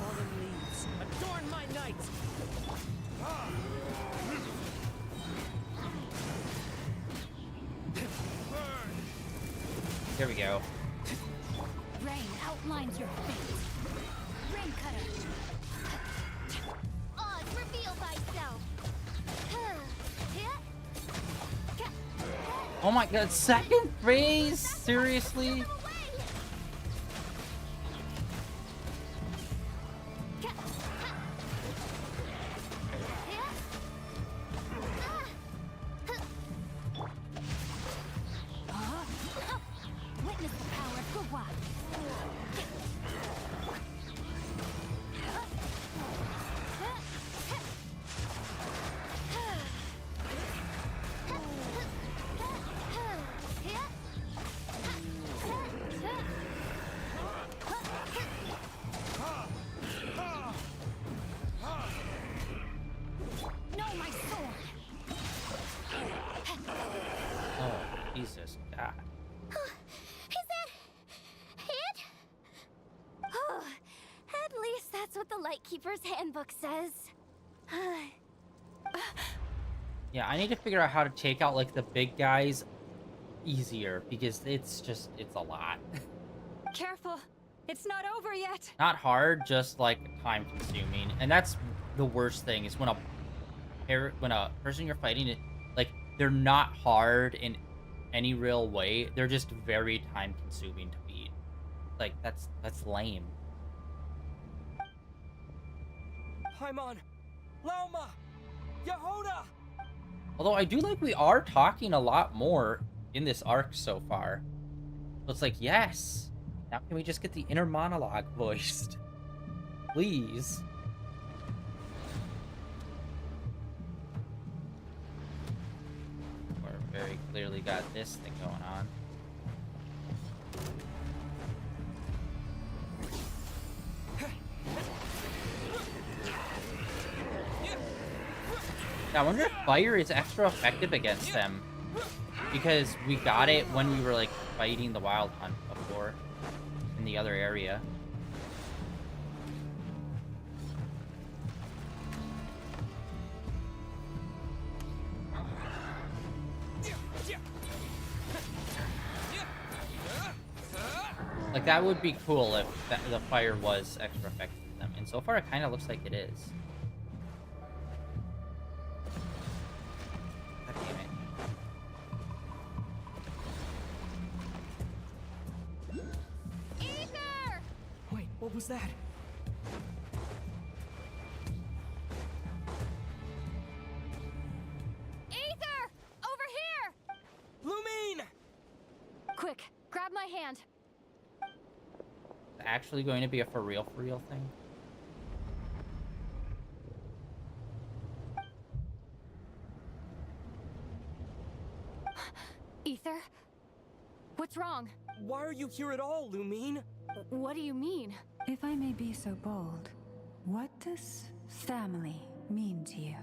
fallen leaves, adorn my night. Here we go. Rain outlines your fate. Rain cutter. Oz, reveal thyself. Oh my god, second phase? Seriously? Witness the power of Gugwa. Know my sword. Oh, Jesus God. Is that it? Oh, at least that's what the Lightkeeper's handbook says. Yeah, I need to figure out how to take out, like, the big guys easier, because it's a lot. Careful. It's not over yet. Not hard, just, like, time-consuming. And that's the worst thing, is when a person you're fighting, like, they're not hard in any real way. They're just very time-consuming to beat. Like, that's lame. Paimon! Lauma! Yehoda! Although I do like we are talking a lot more in this arc so far. So it's like, yes! Now can we just get the inner monologue voiced? Please. We're very clearly got this thing going on. I wonder if fire is extra effective against them. Because we got it when we were, like, fighting the Wild Hunt before. In the other area. Like, that would be cool if the fire was extra effective to them. And so far, it kind of looks like it is. God damn it. Ether! Wait, what was that? Ether! Over here! Lumine! Quick, grab my hand. It's actually going to be a for real thing? Ether? What's wrong? Why are you here at all, Lumine? What do you mean? If I may be so bold, what does family mean to you?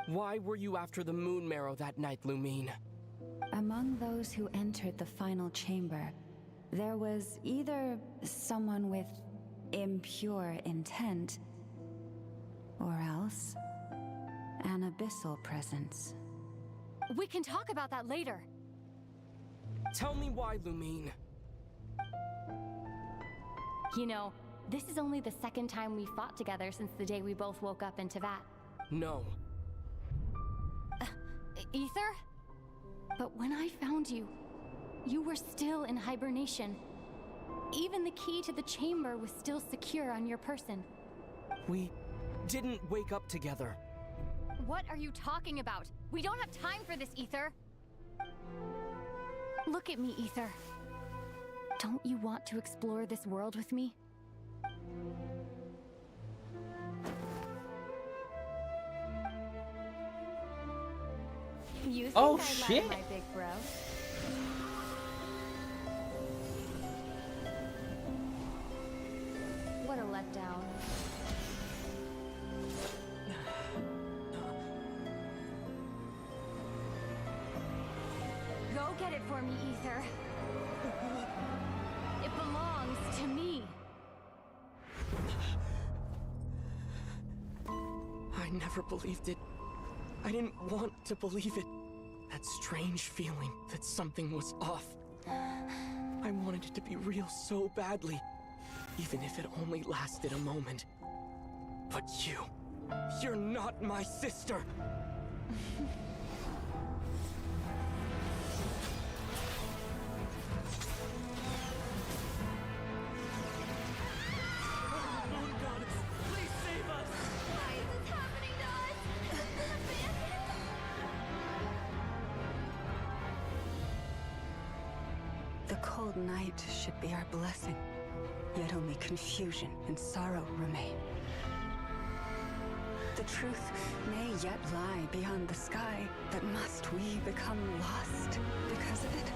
Why were you after the Moon Marrow that night, Lumine? Among those who entered the final chamber, there was either someone with impure intent, or else an abyssal presence. We can talk about that later. Tell me why, Lumine. You know, this is only the second time we fought together since the day we both woke up in Teyvat. No. Ether? But when I found you, you were still in hibernation. Even the key to the chamber was still secure on your person. We didn't wake up together. What are you talking about? We don't have time for this, Ether. Look at me, Ether. Don't you want to explore this world with me? You think Oh, I shit. like my big bro? What a letdown. Go get it for me, Ether. It belongs to me. I never believed it. I didn't want to believe it. That strange feeling that something was off. I wanted it to be real so badly, even if it only lasted a moment. But you're not my sister. Moon goddess, please save us! Why is this happening to us? The cold night should be our blessing, yet only confusion and sorrow remain. The truth may yet lie beyond the sky, but must we become lost because of it?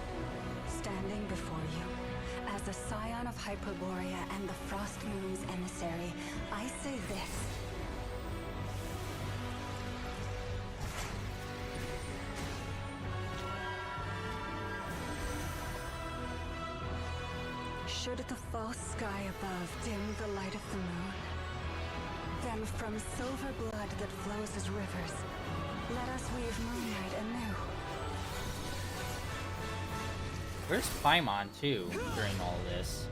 Standing before you, as a scion of Hyperborea and the Frost Moon's emissary, I say this. Should the false sky above dim the light of the moon, then from silver blood that flows as rivers, let us weave moonlight anew. Where's Paimon, too, during all this?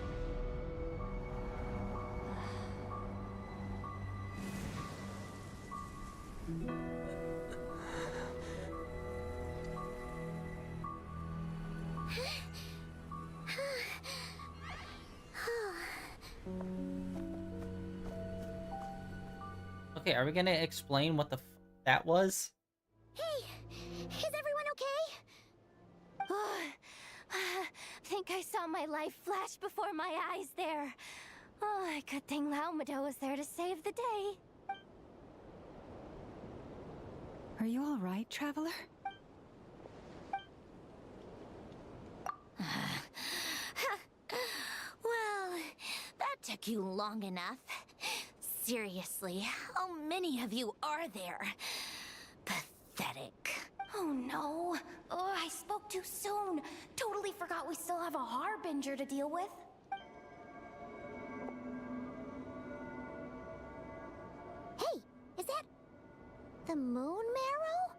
Okay, are we gonna explain what the that was? Hey, is everyone okay? Think I saw my life flash before my eyes there. Oh, good thing Laumado was there to save the day. Are you all right, traveler? Well, that took you long enough. Seriously, how many of you are there? Pathetic. Oh no. Oh, I spoke too soon. Totally forgot we still have a Harbinger to deal with. Hey, is that the moon marrow?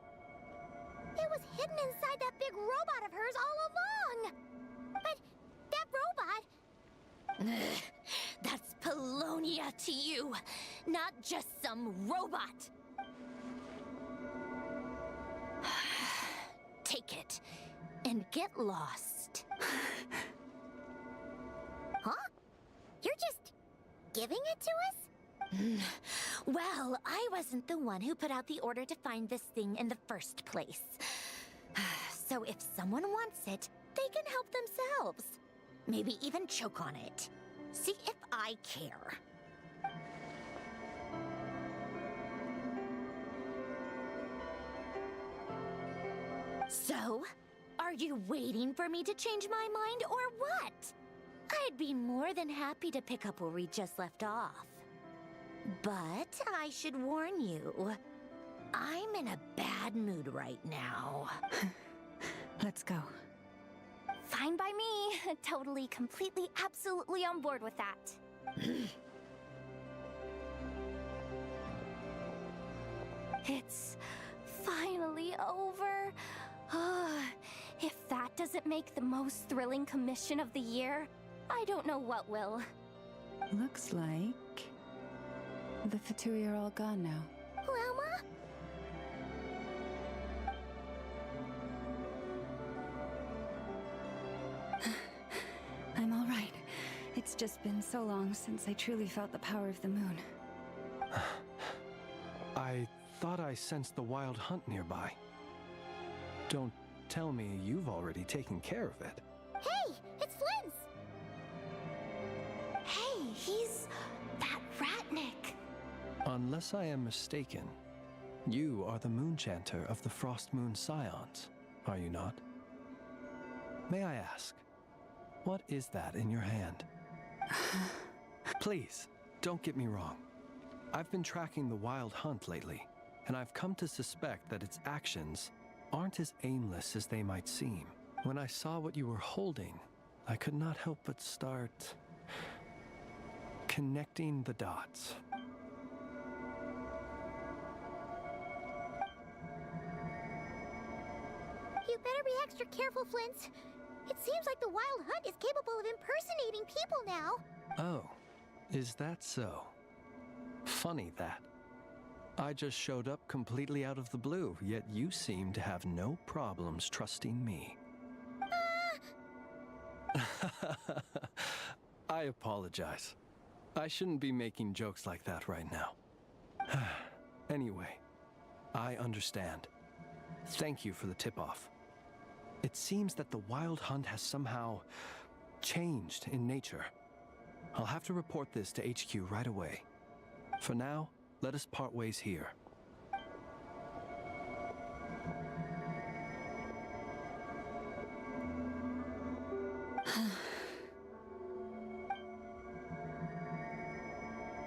It was hidden inside that big robot of hers all along. But that robot... That's Polonia to you, not just some robot. Take it and get lost. Huh? You're just giving it to us? Well, I wasn't the one who put out the order to find this thing in the first place. So if someone wants it, they can help themselves. Maybe even choke on it. See if I care. So, are you waiting for me to change my mind or what? I'd be more than happy to pick up where we just left off. But I should warn you, I'm in a bad mood right now. Let's go. Fine by me. Totally, completely, absolutely on board with that. It's finally over. If that doesn't make the most thrilling commission of the year, I don't know what will. Looks like the Fatui are all gone now. Lama? I'm all right. It's just been so long since I truly felt the power of the moon. I thought I sensed the wild hunt nearby. Don't tell me you've already taken care of it. Hey, it's Flint's! Hey, he's that Ratnik. Unless I am mistaken, you are the Moonchanter of the Frost Moon Scions, are you not? May I ask, what is that in your hand? Please, don't get me wrong. I've been tracking the Wild Hunt lately, and I've come to suspect that its actions aren't as aimless as they might seem. When I saw what you were holding, I could not help but start connecting the dots. You better be extra careful, Flint. It seems like the Wild Hunt is capable of impersonating people now. Oh, is that so? Funny that. I just showed up completely out of the blue, yet you seem to have no problems trusting me. I apologize. I shouldn't be making jokes like that right now. Anyway, I understand. Thank you for the tip-off. It seems that the Wild Hunt has somehow changed in nature. I'll have to report this to HQ right away. For now, let us part ways here.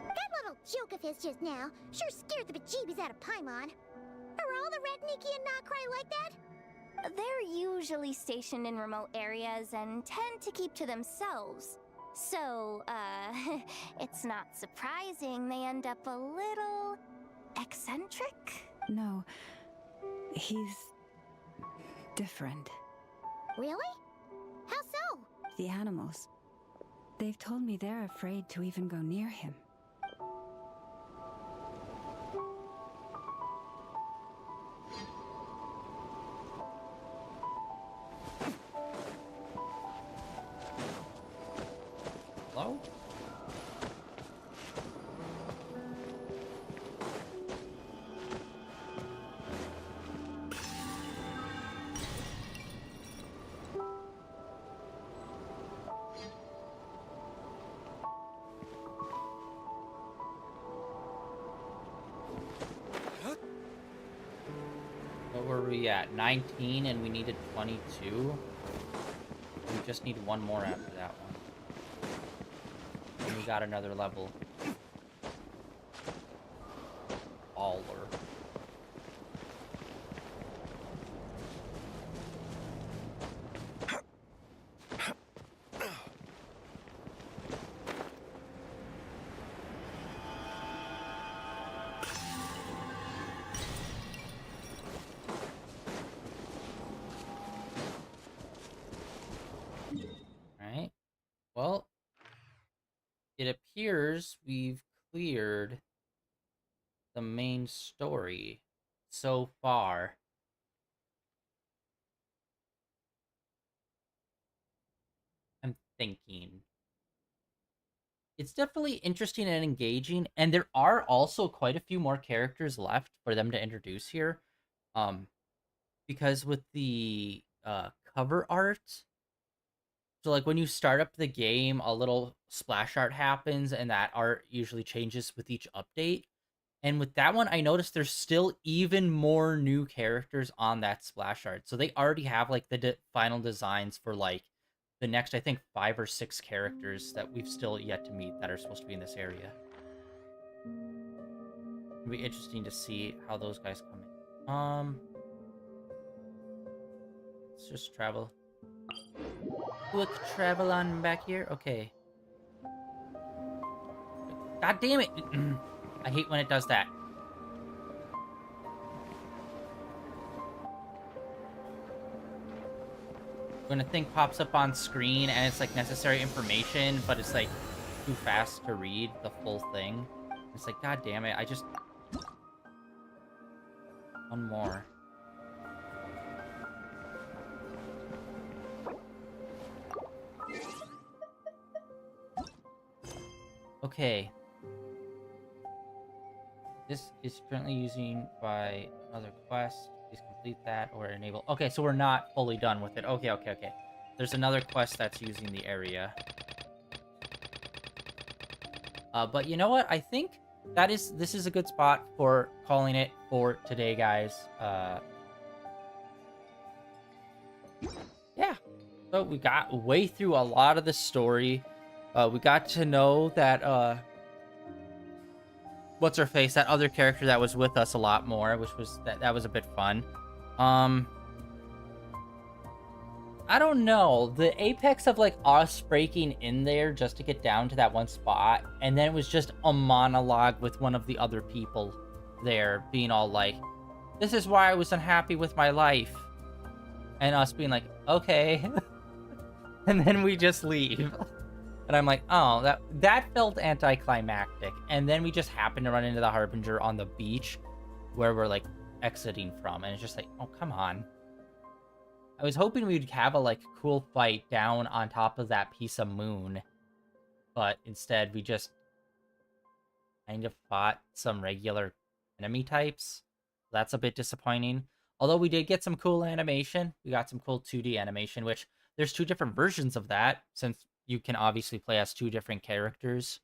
That little joke of his just now sure scared the bejeebies out of Paimon. Are all the Ratniki and Notcry like that? They're usually stationed in remote areas and tend to keep to themselves. So, it's not surprising they end up a little eccentric. No, he's different. Really? How so? The animals. They've told me they're afraid to even go near him. Hello? What were we at? 19 and we needed 22? We just need one more after that one. And we got another level. Baller. Alright. Well, it appears we've cleared the main story so far. I'm thinking. It's definitely interesting and engaging, and there are also quite a few more characters left for them to introduce here. Because with the cover art, so like when you start up the game, a little splash art happens, and that art usually changes with each update. And with that one, I noticed there's still even more new characters on that splash art. So they already have like the final designs for like the next, I think, 5 or 6 characters that we've still yet to meet that are supposed to be in this area. It'll be interesting to see how those guys come in. Let's just travel. Quick travel on back here. Okay. God damn it! I hate when it does that. When a thing pops up on screen and it's like necessary information, but it's like too fast to read the full thing. It's like, god damn it, I just... One more. Okay. This is currently using by another quest. Please complete that or enable. Okay, so we're not fully done with it. Okay. There's another quest that's using the area. But you know what? I think this is a good spot for calling it for today, guys. Yeah. So we got way through a lot of the story. We got to know that what's her face, that other character that was with us a lot more, which was that was a bit fun. I don't know. The apex of like us breaking in there just to get down to that one spot, and then it was just a monologue with one of the other people there being all like, "This is why I was unhappy with my life," and us being like, "Okay," and then we just leave. And I'm like, oh, that felt anticlimactic. And then we just happened to run into the Harbinger on the beach where we're like exiting from, and it's just like, oh, come on. I was hoping we'd have a like cool fight down on top of that piece of moon, but instead we just kind of fought some regular enemy types. That's a bit disappointing. Although we did get some cool animation. We got some cool 2D animation, which there's two different versions of that, since you can obviously play as two different characters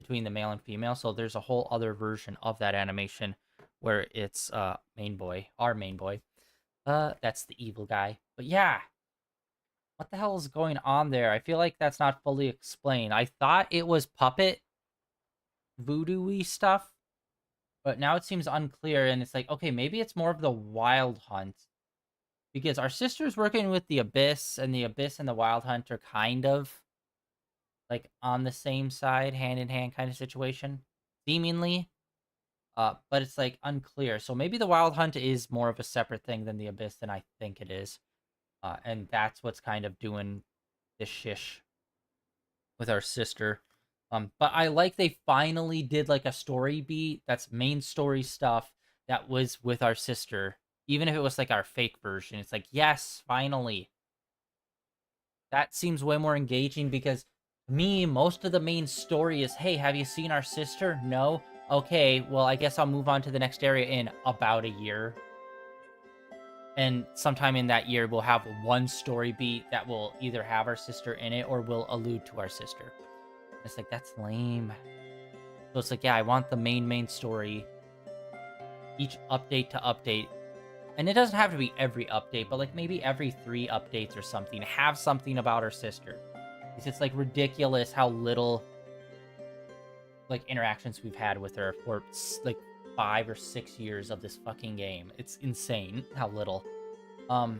between the male and female. So there's a whole other version of that animation where it's our main boy. That's the evil guy. But yeah, what the hell is going on there? I feel like that's not fully explained. I thought it was puppet voodoo-y stuff, but now it seems unclear, and it's like, okay, maybe it's more of the Wild Hunt. Because our sister's working with the Abyss, and the Abyss and the Wild Hunt are kind of like on the same side, hand in hand kind of situation, seemingly. But it's like unclear. So maybe the Wild Hunt is more of a separate thing than the Abyss than I think it is. And that's what's kind of doing this shish with our sister. But I like they finally did like a story beat that's main story stuff that was with our sister. Even if it was like our fake version, it's like, yes, finally. That seems way more engaging because most of the main story is, hey, have you seen our sister? No? Okay, well, I guess I'll move on to the next area in about a year. And sometime in that year, we'll have one story beat that will either have our sister in it or will allude to our sister. It's like, that's lame. So it's like, yeah, I want the main story. Each update to update. And it doesn't have to be every update, but like maybe every 3 updates or something. Have something about our sister. Because it's like ridiculous how little like interactions we've had with her for like 5 or 6 years of this fucking game. It's insane how little. But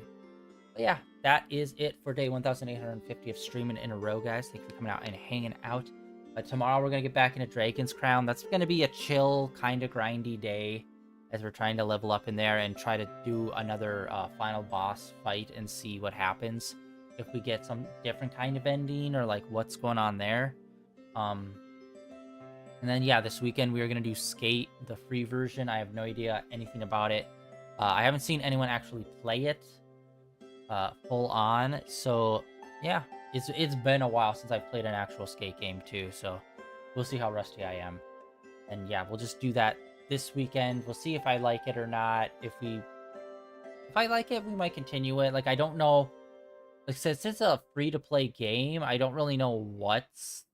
yeah, that is it for day 1850 of streaming in a row, guys. Thank you for coming out and hanging out. Tomorrow we're gonna get back into Dragon's Crown. That's gonna be a chill, kind of grindy day as we're trying to level up in there and try to do another final boss fight and see what happens. If we get some different kind of ending or like what's going on there. And then yeah, this weekend we are gonna do Skate, the free version. I have no idea anything about it. I haven't seen anyone actually play it full on. So yeah, it's been a while since I've played an actual Skate game too. So we'll see how rusty I am. And yeah, we'll just do that this weekend. We'll see if I like it or not. If I like it, we might continue it. Like, I don't know. Like, since it's a free-to-play game, I don't really know what's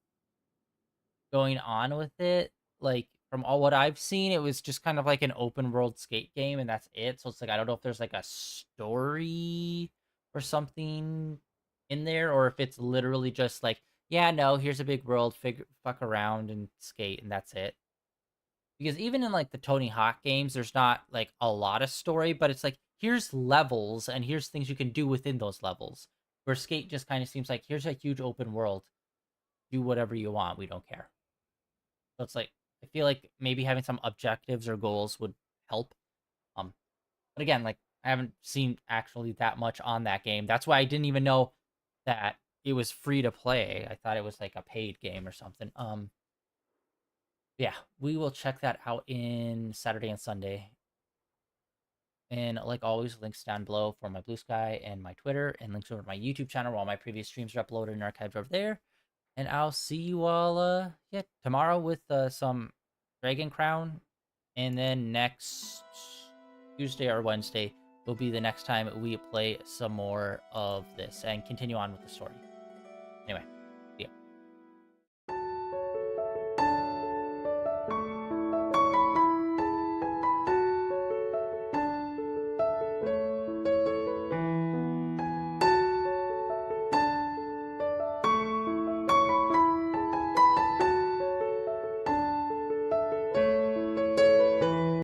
going on with it. Like, from all what I've seen, it was just kind of like an open-world Skate game, and that's it. So it's like, I don't know if there's like a story or something in there, or if it's literally just like, yeah, no, here's a big world, fuck around and skate, and that's it. Because even in like the Tony Hawk games, there's not like a lot of story, but it's like, here's levels and here's things you can do within those levels. Where Skate just kind of seems like, here's a huge open world. Do whatever you want. We don't care. So it's like, I feel like maybe having some objectives or goals would help. But again, like, I haven't seen actually that much on that game. That's why I didn't even know that it was free to play. I thought it was like a paid game or something. Yeah, we will check that out in Saturday and Sunday. And like always, links down below for my Blue Sky and my Twitter, and links over to my YouTube channel where all my previous streams are uploaded and archived over there. And I'll see you all, tomorrow with some Dragon Crown, and then next Tuesday or Wednesday will be the next time we play some more of this and continue on with the story. Anyway.